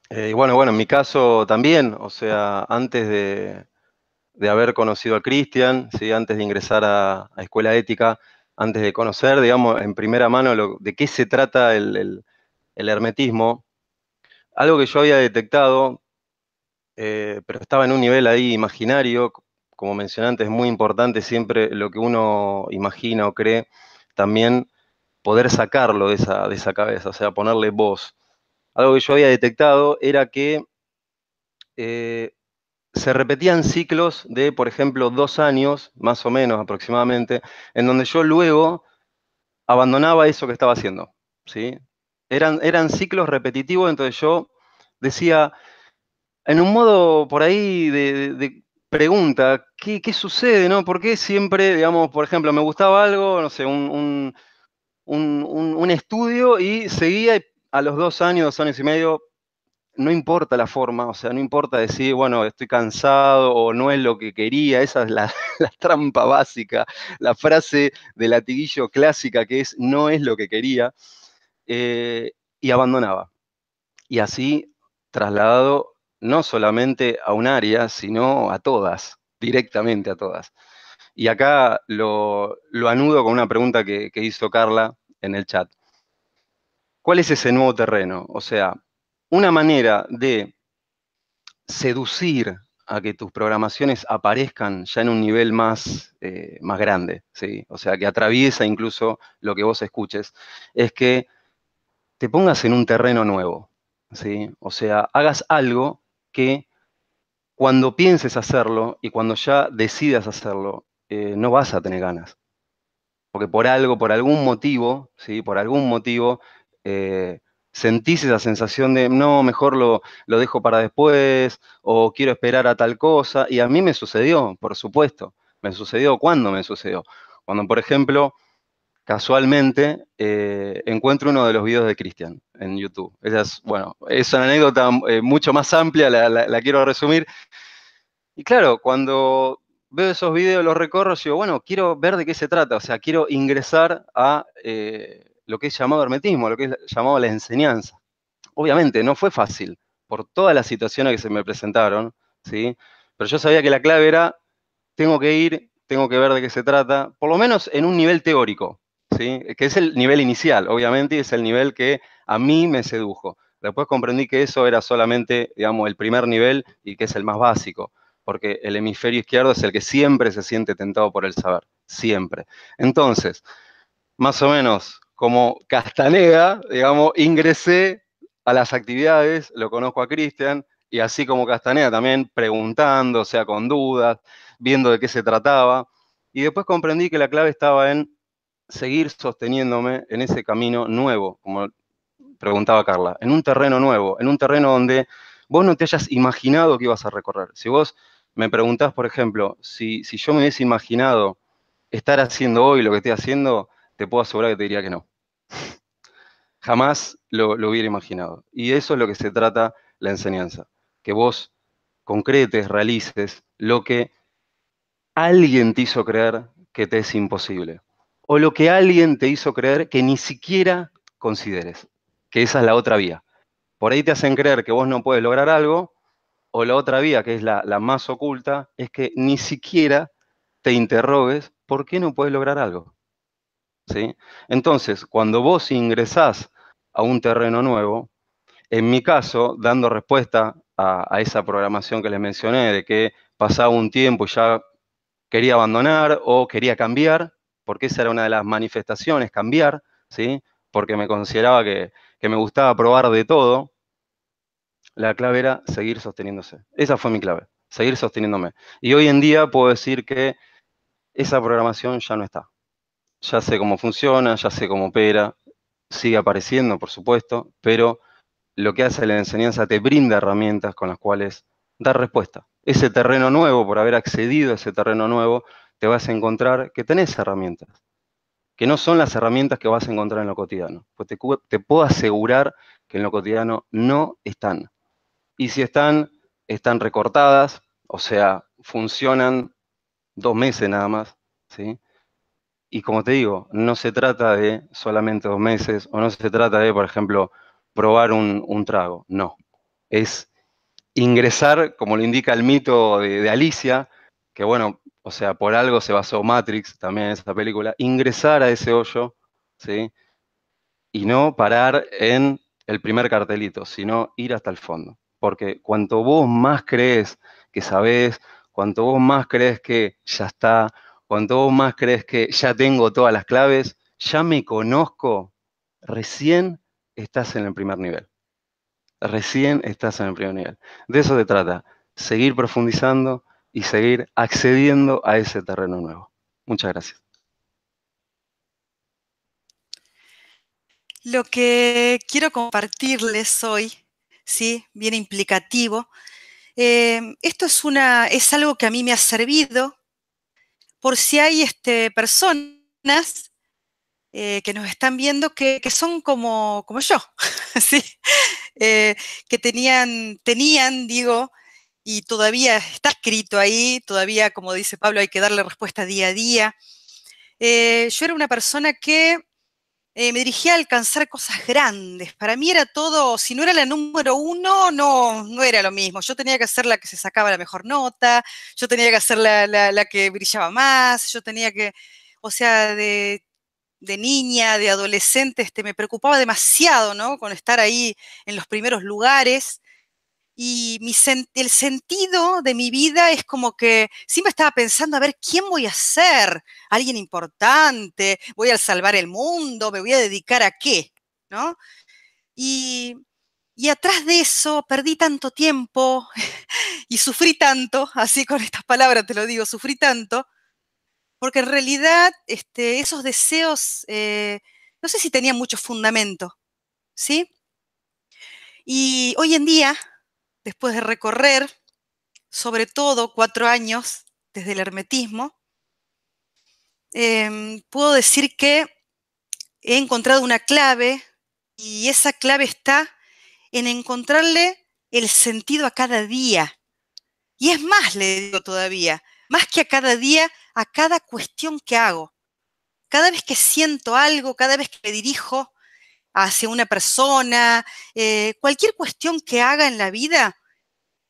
Y bueno, en mi caso también, o sea, antes de haber conocido a Cristian, ¿sí? Antes de ingresar a Escuela Ética, antes de conocer, digamos, en primera mano de qué se trata el hermetismo, algo que yo había detectado, pero estaba en un nivel ahí imaginario, como mencioné antes, es muy importante siempre lo que uno imagina o cree, también poder sacarlo de esa cabeza, o sea, ponerle voz. Algo que yo había detectado era que se repetían ciclos de, por ejemplo, 2 años, más o menos aproximadamente, en donde yo luego abandonaba eso que estaba haciendo, ¿sí? Eran ciclos repetitivos, entonces yo decía, en un modo por ahí de pregunta, ¿qué sucede, no? ¿Por qué siempre, digamos, por ejemplo, me gustaba algo, no sé, un estudio y seguía a los 2 años, 2 años y medio, no importa la forma, o sea, no importa decir, bueno, estoy cansado o no es lo que quería, esa es la trampa básica, la frase de latiguillo clásica que es, no es lo que quería, y abandonaba. Y así trasladado no solamente a un área, sino a todas, directamente a todas. Y acá lo anudo con una pregunta que hizo Carla en el chat. ¿cuál es ese nuevo terreno? O sea, una manera de seducir a que tus programaciones aparezcan ya en un nivel más, más grande, ¿sí? O sea, que atraviesa incluso lo que vos escuches, es que te pongas en un terreno nuevo, ¿sí? O sea, hagas algo que cuando pienses hacerlo y cuando ya decidas hacerlo, no vas a tener ganas. Porque por algo, por algún motivo, ¿sí? Por algún motivo, sentís esa sensación de, no, mejor lo dejo para después, o quiero esperar a tal cosa. Y a mí me sucedió, por supuesto. Me sucedió, ¿cuándo me sucedió? Cuando, por ejemplo, casualmente encuentro uno de los videos de Cristian en YouTube. Esa es, bueno, es una anécdota mucho más amplia, la quiero resumir. Y claro, cuando veo esos videos, los recorro, yo digo, bueno, quiero ver de qué se trata, o sea, quiero ingresar a lo que es llamado hermetismo, lo que es llamado la enseñanza. Obviamente, no fue fácil, por todas las situaciones que se me presentaron, ¿sí? Pero yo sabía que la clave era, tengo que ir, tengo que ver de qué se trata, por lo menos en un nivel teórico, ¿sí? Que es el nivel inicial, obviamente, y es el nivel que a mí me sedujo. Después comprendí que eso era solamente, digamos, el primer nivel y que es el más básico, porque el hemisferio izquierdo es el que siempre se siente tentado por el saber, siempre. Entonces, más o menos como Castaneda, digamos, ingresé a las actividades, lo conozco a Cristian, y así como Castaneda también preguntando, o sea, con dudas, viendo de qué se trataba, y después comprendí que la clave estaba en seguir sosteniéndome en ese camino nuevo, como preguntaba Carla, en un terreno nuevo, en un terreno donde vos no te hayas imaginado que ibas a recorrer. Si vos me preguntás, por ejemplo, si yo me hubiese imaginado estar haciendo hoy lo que estoy haciendo, te puedo asegurar que te diría que no. Jamás lo hubiera imaginado. Y eso es lo que se trata la enseñanza, que vos concretes, realices lo que alguien te hizo creer que te es imposible, o lo que alguien te hizo creer que ni siquiera consideres, que esa es la otra vía. Por ahí te hacen creer que vos no puedes lograr algo, o la otra vía, que es la más oculta, es que ni siquiera te interrogues por qué no puedes lograr algo. ¿Sí? Entonces, cuando vos ingresás a un terreno nuevo, en mi caso, dando respuesta a esa programación que les mencioné, de que pasaba un tiempo y ya quería abandonar o quería cambiar, porque esa era una de las manifestaciones, cambiar, ¿sí? Porque me consideraba que me gustaba probar de todo, la clave era seguir sosteniéndose. Esa fue mi clave, seguir sosteniéndome. Y hoy en día puedo decir que esa programación ya no está. Ya sé cómo funciona, ya sé cómo opera, sigue apareciendo, por supuesto, pero lo que hace la enseñanza te brinda herramientas con las cuales dar respuesta. Ese terreno nuevo, por haber accedido a ese terreno nuevo, te vas a encontrar que tenés herramientas, que no son las herramientas que vas a encontrar en lo cotidiano. Pues te puedo asegurar que en lo cotidiano no están. Y si están, están recortadas, o sea, funcionan 2 meses nada más, ¿sí? Y como te digo, no se trata de solamente 2 meses, o no se trata de, por ejemplo, probar un trago, no. Es ingresar, como lo indica el mito de Alicia, que bueno, o sea, por algo se basó Matrix también en esa película, ingresar a ese hoyo, ¿sí? Y no parar en el primer cartelito, sino ir hasta el fondo. Porque cuanto vos más crees que sabés, cuanto vos más crees que ya está, cuanto vos más crees que ya tengo todas las claves, ya me conozco, recién estás en el primer nivel. Recién estás en el primer nivel. De eso se trata, seguir profundizando y seguir accediendo a ese terreno nuevo. Muchas gracias. Lo que quiero compartirles hoy, ¿sí? Bien implicativo. Esto es algo que a mí me ha servido por si hay personas que nos están viendo que son como yo, ¿sí? Que tenían, digo, y todavía está escrito ahí, todavía, como dice Pablo, hay que darle respuesta día a día. Yo era una persona que me dirigía a alcanzar cosas grandes. Para mí era todo, si no era la número uno, no era lo mismo. Yo tenía que ser la que se sacaba la mejor nota, yo tenía que ser la que brillaba más, yo tenía que, o sea, de niña, de adolescente, me preocupaba demasiado, ¿no? Con estar ahí en los primeros lugares. Y el sentido de mi vida es como que siempre estaba pensando, a ver, ¿quién voy a ser? ¿Alguien importante? ¿Voy a salvar el mundo? ¿Me voy a dedicar a qué? ¿No? Y atrás de eso perdí tanto tiempo y sufrí tanto, así con estas palabras te lo digo, sufrí tanto, porque en realidad esos deseos, no sé si tenían mucho fundamento, ¿sí? Y hoy en día, después de recorrer, sobre todo 4 años desde el hermetismo, puedo decir que he encontrado una clave y esa clave está en encontrarle el sentido a cada día. Y es más, le digo todavía, más que a cada día, a cada cuestión que hago. Cada vez que siento algo, cada vez que me dirijo hacia una persona, cualquier cuestión que haga en la vida,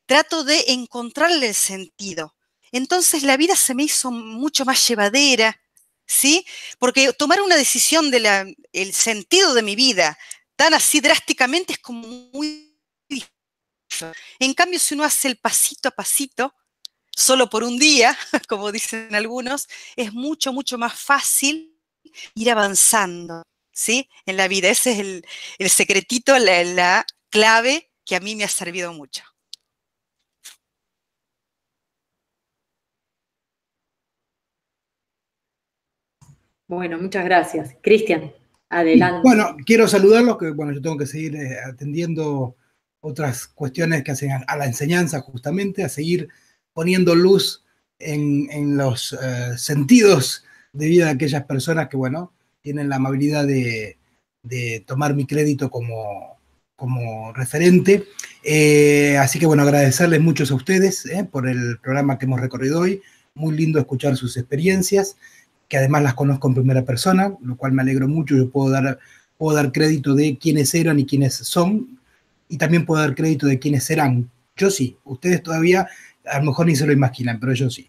trato de encontrarle el sentido. Entonces la vida se me hizo mucho más llevadera, ¿sí? Porque tomar una decisión el sentido de mi vida tan así drásticamente es como muy difícil. En cambio, si uno hace el pasito a pasito, solo por un día, como dicen algunos, es mucho, mucho más fácil ir avanzando, ¿sí? En la vida. Ese es el secretito, la clave que a mí me ha servido mucho. Bueno, muchas gracias. Cristian, adelante. Bueno, quiero saludarlos, que bueno, yo tengo que seguir atendiendo otras cuestiones que hacen a la enseñanza justamente, a seguir poniendo luz en los sentidos de vida de aquellas personas que, bueno, tienen la amabilidad de tomar mi crédito como referente. Así que, bueno, agradecerles mucho a ustedes por el programa que hemos recorrido hoy. Muy lindo escuchar sus experiencias, que además las conozco en primera persona, lo cual me alegro mucho. Yo puedo dar crédito de quiénes eran y quiénes son, y también puedo dar crédito de quiénes serán. Yo sí, ustedes todavía a lo mejor ni se lo imaginan, pero yo sí.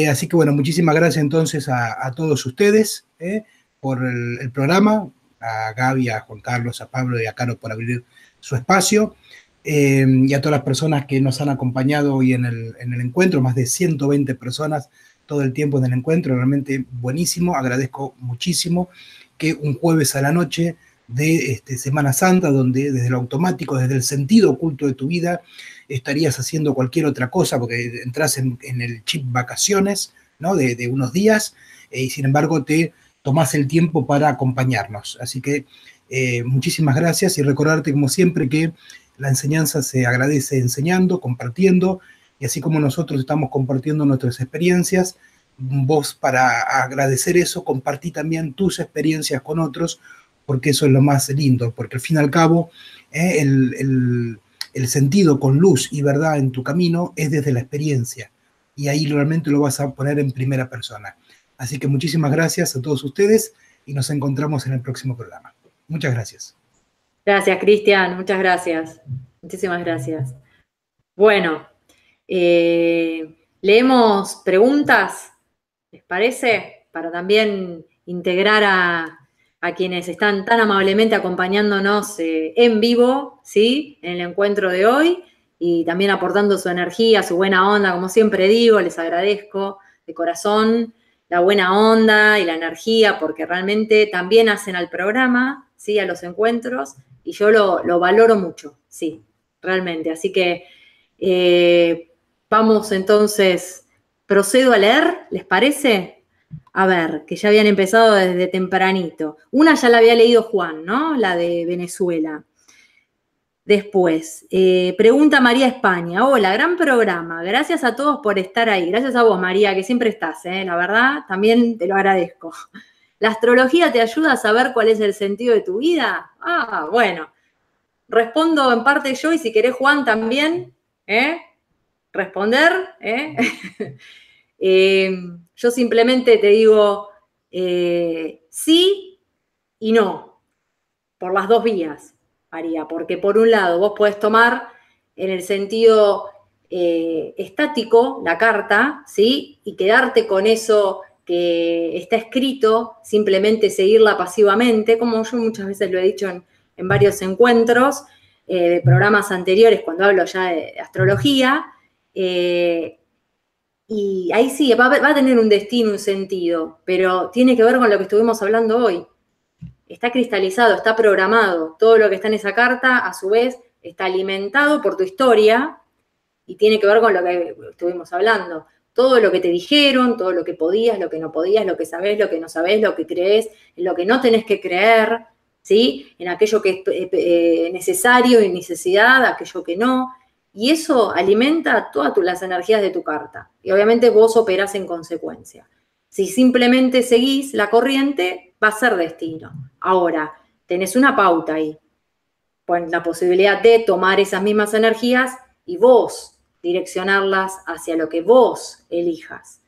Así que bueno, muchísimas gracias entonces a todos ustedes por el programa, a Gaby, a Juan Carlos, a Pablo y a Caro por abrir su espacio, y a todas las personas que nos han acompañado hoy en el encuentro, más de 120 personas todo el tiempo en el encuentro, realmente buenísimo. Agradezco muchísimo que un jueves a la noche de Semana Santa, donde desde lo automático, desde el sentido oculto de tu vida, estarías haciendo cualquier otra cosa, porque entras en el chip vacaciones, ¿no? de unos días, y sin embargo te tomás el tiempo para acompañarnos. Así que muchísimas gracias, y recordarte como siempre que la enseñanza se agradece enseñando, compartiendo, y así como nosotros estamos compartiendo nuestras experiencias, vos, para agradecer eso, compartí también tus experiencias con otros, porque eso es lo más lindo, porque al fin y al cabo el sentido con luz y verdad en tu camino es desde la experiencia, y ahí realmente lo vas a poner en primera persona. Así que muchísimas gracias a todos ustedes, y nos encontramos en el próximo programa. Muchas gracias. Gracias, Cristian, muchas gracias. Muchísimas gracias. Bueno, leemos preguntas, ¿les parece? Para también integrar a quienes están tan amablemente acompañándonos en vivo, ¿sí? En el encuentro de hoy, y también aportando su energía, su buena onda, como siempre digo, les agradezco de corazón la buena onda y la energía, porque realmente también hacen al programa, ¿sí? A los encuentros, y yo lo valoro mucho, sí, realmente. Así que vamos entonces, procedo a leer, ¿les parece? A ver, que ya habían empezado desde tempranito. Una ya la había leído Juan, ¿no? La de Venezuela. Después, pregunta María España. Hola, gran programa. Gracias a todos por estar ahí. Gracias a vos, María, que siempre estás, la verdad, también te lo agradezco. ¿La astrología te ayuda a saber cuál es el sentido de tu vida? Ah, bueno. Respondo en parte yo, y si querés, Juan, también, responder. Yo simplemente te digo sí y no, por las dos vías, María, porque por un lado vos podés tomar en el sentido estático la carta, ¿sí? Y quedarte con eso que está escrito, simplemente seguirla pasivamente, como yo muchas veces lo he dicho en varios encuentros, de programas anteriores, cuando hablo ya de astrología, y ahí sí, va a tener un destino, un sentido, pero tiene que ver con lo que estuvimos hablando hoy. Está cristalizado, está programado. Todo lo que está en esa carta, a su vez, está alimentado por tu historia y tiene que ver con lo que estuvimos hablando. Todo lo que te dijeron, todo lo que podías, lo que no podías, lo que sabés, lo que no sabés, lo que crees, lo que no tenés que creer, ¿sí? En aquello que es necesario y necesidad, aquello que no. Y eso alimenta todas las energías de tu carta. Y obviamente vos operás en consecuencia. Si simplemente seguís la corriente, va a ser destino. Ahora, tenés una pauta ahí. Pues la posibilidad de tomar esas mismas energías y vos direccionarlas hacia lo que vos elijas.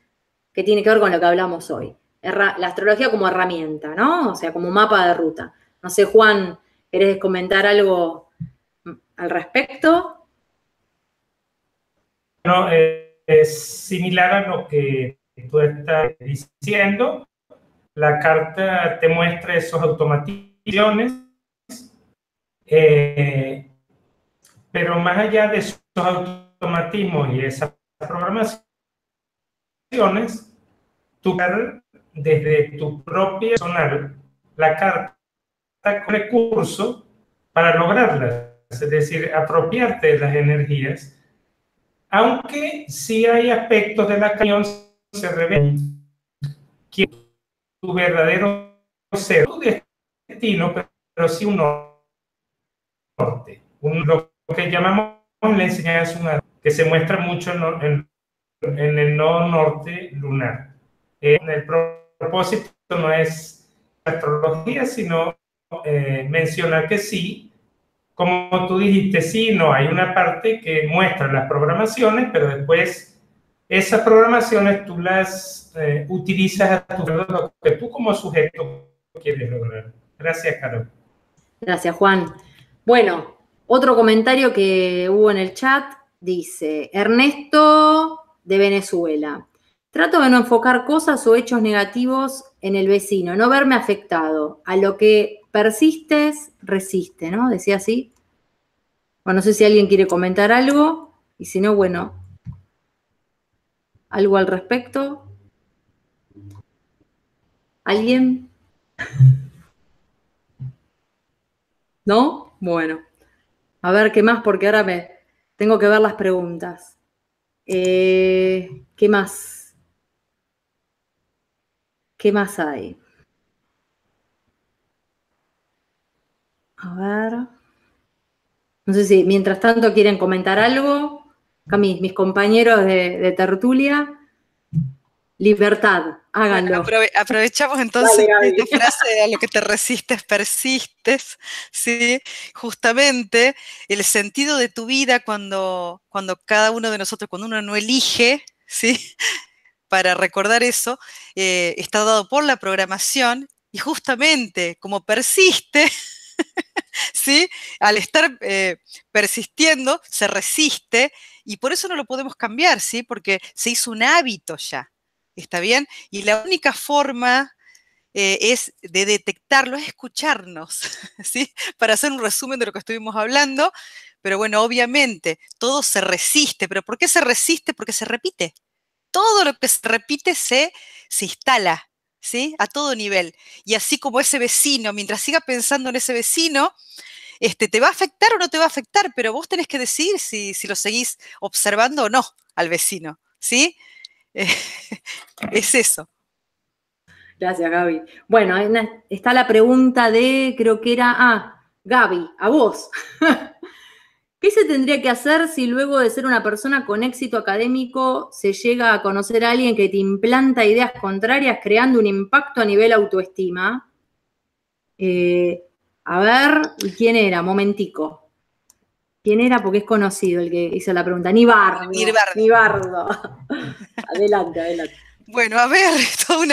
Que tiene que ver con lo que hablamos hoy. La astrología como herramienta, ¿no? O sea, como mapa de ruta. No sé, Juan, ¿querés comentar algo al respecto? No, es similar a lo que tú estás diciendo. La carta te muestra esos automatismos, pero más allá de esos automatismos y esas programaciones, tú desde tu propia personal la carta con recurso para lograrlas, es decir, apropiarte de las energías, aunque sí hay aspectos de la cañón se revelan que tu verdadero ser, tu destino, pero sí un norte, lo que llamamos la enseñanza que se muestra mucho en el nodo norte lunar. El propósito no es astrología, sino mencionar que sí, como tú dijiste, sí, no, hay una parte que muestra las programaciones, pero después esas programaciones tú las utilizas a tu favor, lo que tú como sujeto quieres lograr. Gracias, Carol. Gracias, Juan. Bueno, otro comentario que hubo en el chat dice, Ernesto de Venezuela. Trato de no enfocar cosas o hechos negativos en el vecino, no verme afectado. A lo que persistes, resiste, ¿no? Decía así. Bueno, no sé si alguien quiere comentar algo, y si no, bueno, algo al respecto. ¿Alguien? ¿No? Bueno. A ver, ¿qué más? Porque ahora tengo que ver las preguntas. ¿Qué más? ¿Qué más hay? A ver. No sé si mientras tanto quieren comentar algo. Acá mis compañeros de tertulia. Libertad, háganlo. Bueno, aprovechamos entonces esta frase, a lo que te resistes, persistes, ¿sí? Justamente el sentido de tu vida cuando cada uno de nosotros, cuando uno no elige, ¿sí? Para recordar eso, está dado por la programación y justamente como persiste, ¿sí? Al estar persistiendo, se resiste y por eso no lo podemos cambiar, ¿sí? Porque se hizo un hábito ya. ¿Está bien? Y la única forma es de detectarlo, es escucharnos, ¿sí? Para hacer un resumen de lo que estuvimos hablando, pero bueno, obviamente, todo se resiste, pero ¿por qué se resiste? Porque se repite. Todo lo que se repite se instala, ¿sí? A todo nivel. Y así como ese vecino, mientras siga pensando en ese vecino, ¿te va a afectar o no te va a afectar? Pero vos tenés que decidir si lo seguís observando o no al vecino, ¿sí? Es eso. Gracias, Gaby. Bueno, está la pregunta de, creo que era, Gaby, a vos. ¿Qué se tendría que hacer si luego de ser una persona con éxito académico se llega a conocer a alguien que te implanta ideas contrarias creando un impacto a nivel autoestima? A ver, ¿quién era? Momentico. ¿Quién era? Porque es conocido el que hizo la pregunta. Nibardo. Adelante. Bueno, a ver, todo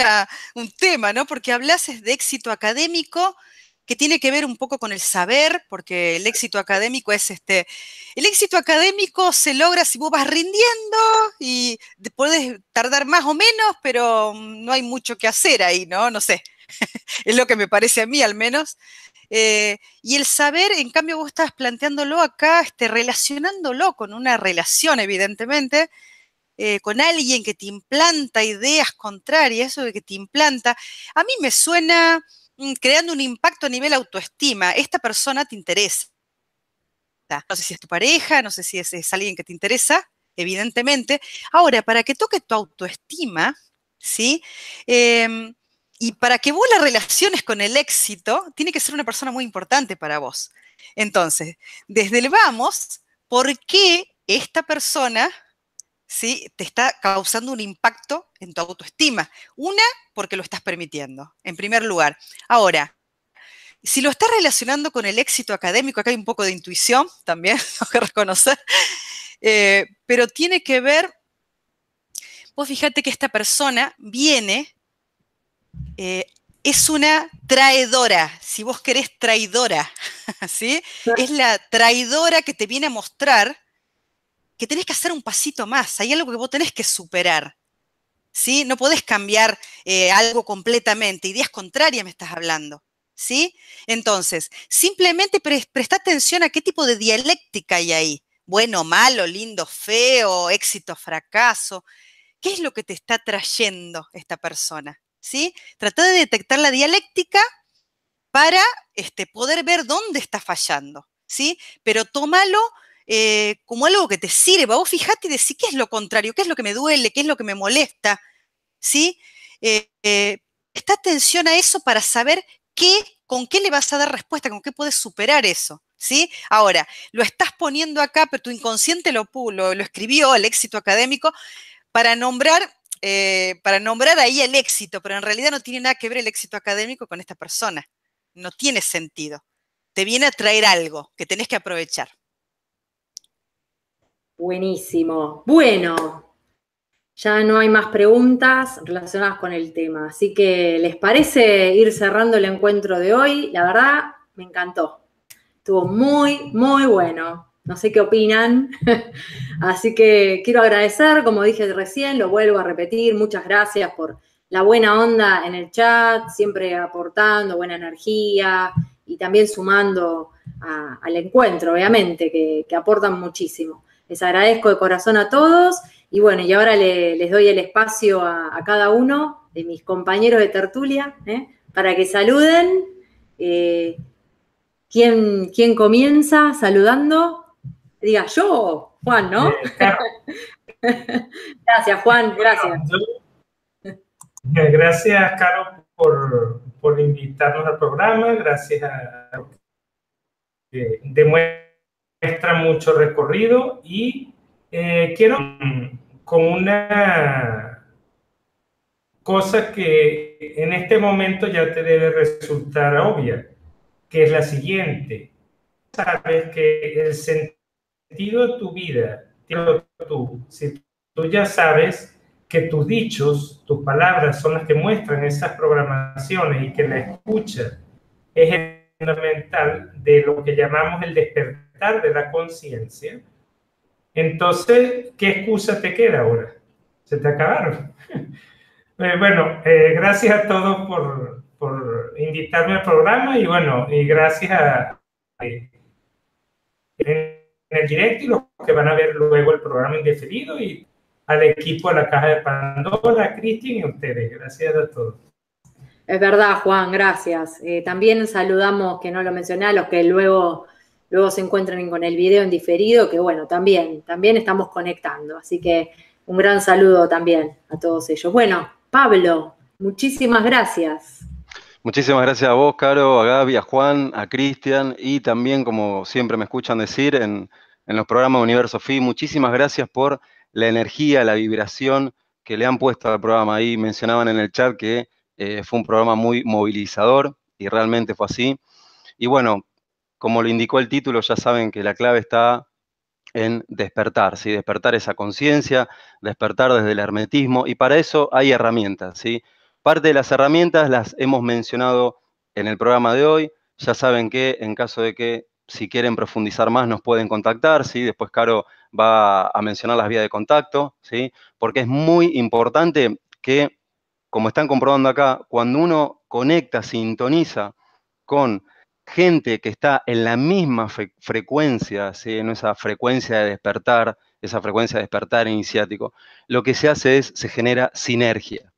un tema, ¿no? Porque hablases de éxito académico que tiene que ver un poco con el saber, porque el éxito académico es el éxito académico se logra si vos vas rindiendo y puedes tardar más o menos, pero no hay mucho que hacer ahí, ¿no? No sé, es lo que me parece a mí al menos. Y el saber, en cambio, vos estás planteándolo acá, relacionándolo con una relación, evidentemente, con alguien que te implanta ideas contrarias, eso de que te implanta, a mí me suena creando un impacto a nivel autoestima. Esta persona te interesa. No sé si es tu pareja, no sé si es alguien que te interesa, evidentemente. Ahora, para que toque tu autoestima, ¿sí? Y para que vos la relaciones con el éxito, tiene que ser una persona muy importante para vos. Entonces, desde el vamos, ¿por qué esta persona, ¿sí?, te está causando un impacto en tu autoestima? Una, porque lo estás permitiendo, en primer lugar. Ahora, si lo estás relacionando con el éxito académico, acá hay un poco de intuición también, tengo que reconocer, pero tiene que ver, vos fíjate que esta persona viene, es una traidora, si vos querés traidora, ¿sí? Es la traidora que te viene a mostrar que tenés que hacer un pasito más, hay algo que vos tenés que superar, ¿sí? No podés cambiar algo completamente, ideas contrarias me estás hablando, ¿sí? Entonces, simplemente presta atención a qué tipo de dialéctica hay ahí, bueno, malo, lindo, feo, éxito, fracaso, ¿qué es lo que te está trayendo esta persona? ¿Sí? Trata de detectar la dialéctica para poder ver dónde está fallando, ¿sí? Pero tómalo como algo que te sirva. Vos fijate y decís, ¿qué es lo contrario? ¿Qué es lo que me duele? ¿Qué es lo que me molesta? ¿Sí? Presta atención a eso para saber con qué le vas a dar respuesta, con qué puedes superar eso, ¿sí? Ahora, lo estás poniendo acá, pero tu inconsciente lo escribió, el éxito académico, para nombrar ahí el éxito, pero en realidad no tiene nada que ver el éxito académico con esta persona. No tiene sentido. Te viene a traer algo que tenés que aprovechar. Buenísimo. Bueno, ya no hay más preguntas relacionadas con el tema, así que ¿les parece ir cerrando el encuentro de hoy? La verdad, me encantó. Estuvo muy, muy bueno. No sé qué opinan. Así que quiero agradecer, como dije recién, lo vuelvo a repetir, muchas gracias por la buena onda en el chat, siempre aportando buena energía y también sumando al encuentro, obviamente, que aportan muchísimo. Les agradezco de corazón a todos y bueno, y ahora les doy el espacio a cada uno de mis compañeros de tertulia para que saluden. ¿Quién comienza saludando? Diga yo, Juan, ¿no? Gracias, Juan, gracias. Gracias, Caro, por invitarnos al programa. Gracias a que demuestra mucho recorrido y quiero con una cosa que en este momento ya te debe resultar obvia, que es la siguiente. Sabes que el sentido de tu vida, si tú ya sabes que tus dichos, tus palabras son las que muestran esas programaciones y que la escucha es el fundamental de lo que llamamos el despertar de la conciencia, entonces, ¿qué excusa te queda ahora? Se te acabaron. Gracias a todos por invitarme al programa y bueno, y gracias en el directo y los que van a ver luego el programa indeferido y al equipo de la Caja de Pandora, a Cristian y a ustedes. Gracias a todos. Es verdad, Juan, gracias. También saludamos, que no lo mencioné, a los que luego se encuentran con el video en diferido, que bueno, también estamos conectando. Así que un gran saludo también a todos ellos. Bueno, Pablo, muchísimas gracias. Muchísimas gracias a vos, Caro, a Gaby, a Juan, a Cristian y también, como siempre me escuchan decir en los programas de Universo FI, muchísimas gracias por la energía, la vibración que le han puesto al programa. Ahí mencionaban en el chat que fue un programa muy movilizador y realmente fue así. Y bueno, como lo indicó el título, ya saben que la clave está en despertar, ¿sí? Despertar esa conciencia, despertar desde el hermetismo, y para eso hay herramientas, ¿sí? Parte de las herramientas las hemos mencionado en el programa de hoy, Ya saben que en caso de que si quieren profundizar más nos pueden contactar, ¿sí? Después Caro va a mencionar las vías de contacto, ¿sí? Porque es muy importante que, como están comprobando acá, cuando uno conecta, sintoniza con gente que está en la misma frecuencia, ¿sí? En esa frecuencia de despertar iniciático, lo que se hace es, se genera sinergia,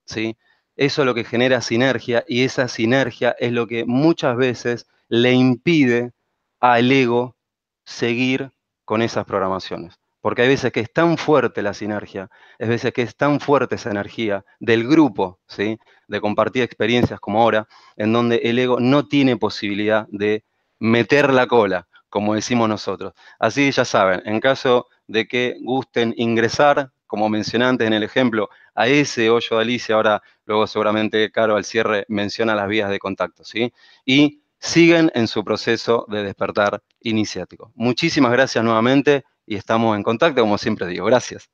¿sí? Eso es lo que genera sinergia y esa sinergia es lo que muchas veces le impide al ego seguir con esas programaciones. Porque hay veces que es tan fuerte la sinergia, hay veces que es tan fuerte esa energía del grupo, ¿sí? De compartir experiencias como ahora, en donde el ego no tiene posibilidad de meter la cola, como decimos nosotros. Así ya saben, en caso de que gusten ingresar, como mencioné antes en el ejemplo, a ese hoyo de Alicia, ahora luego seguramente Caro al cierre menciona las vías de contacto, ¿sí? Y siguen en su proceso de despertar iniciático. Muchísimas gracias nuevamente y estamos en contacto, como siempre digo. Gracias.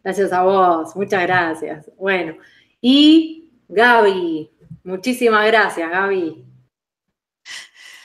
Gracias a vos, muchas gracias. Bueno, y Gaby, muchísimas gracias, Gaby.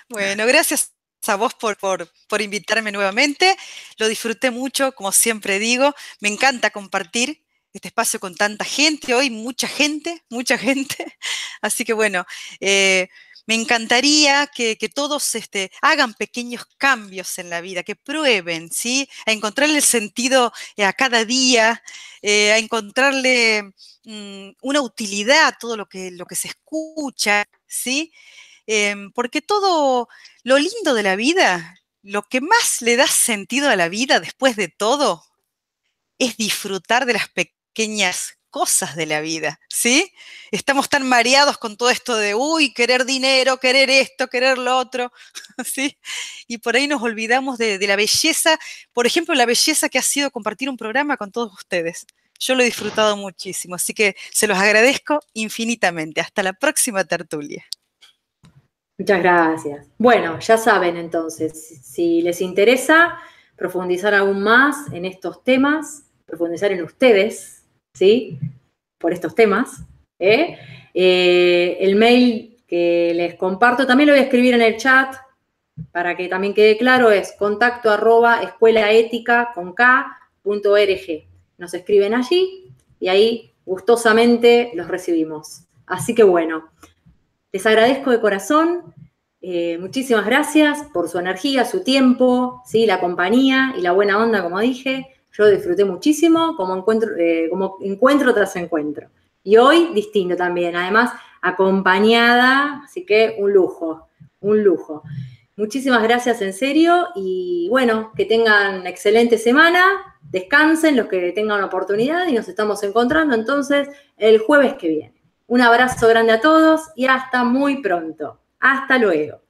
Bueno, gracias a vos por invitarme nuevamente. Lo disfruté mucho, como siempre digo. Me encanta compartir este espacio con tanta gente. Hoy mucha gente, mucha gente. Así que bueno, me encantaría que todos hagan pequeños cambios en la vida, que prueben, ¿sí? A encontrarle el sentido a cada día, a encontrarle una utilidad a todo lo que se escucha, ¿sí? Porque todo lo lindo de la vida, lo que más le da sentido a la vida después de todo, es disfrutar de las pequeñas cosas de la vida, ¿sí? Estamos tan mareados con todo esto de, uy, querer dinero, querer esto, querer lo otro, ¿sí? Y por ahí nos olvidamos de la belleza, por ejemplo, la belleza que ha sido compartir un programa con todos ustedes. Yo lo he disfrutado muchísimo, así que se los agradezco infinitamente. Hasta la próxima tertulia. Muchas gracias. Bueno, ya saben entonces, si les interesa profundizar aún más en estos temas, profundizar en ustedes, ¿sí? Por estos temas, el mail que les comparto, también lo voy a escribir en el chat para que también quede claro, es contacto@escuelaetica.org. Nos escriben allí y ahí gustosamente los recibimos. Así que bueno, les agradezco de corazón, muchísimas gracias por su energía, su tiempo, ¿sí? La compañía y la buena onda, como dije. Yo disfruté muchísimo como encuentro tras encuentro. Y hoy distinto también, además acompañada, así que un lujo, un lujo. Muchísimas gracias en serio y bueno, que tengan excelente semana, descansen los que tengan oportunidad y nos estamos encontrando entonces el jueves que viene. Un abrazo grande a todos y hasta muy pronto. Hasta luego.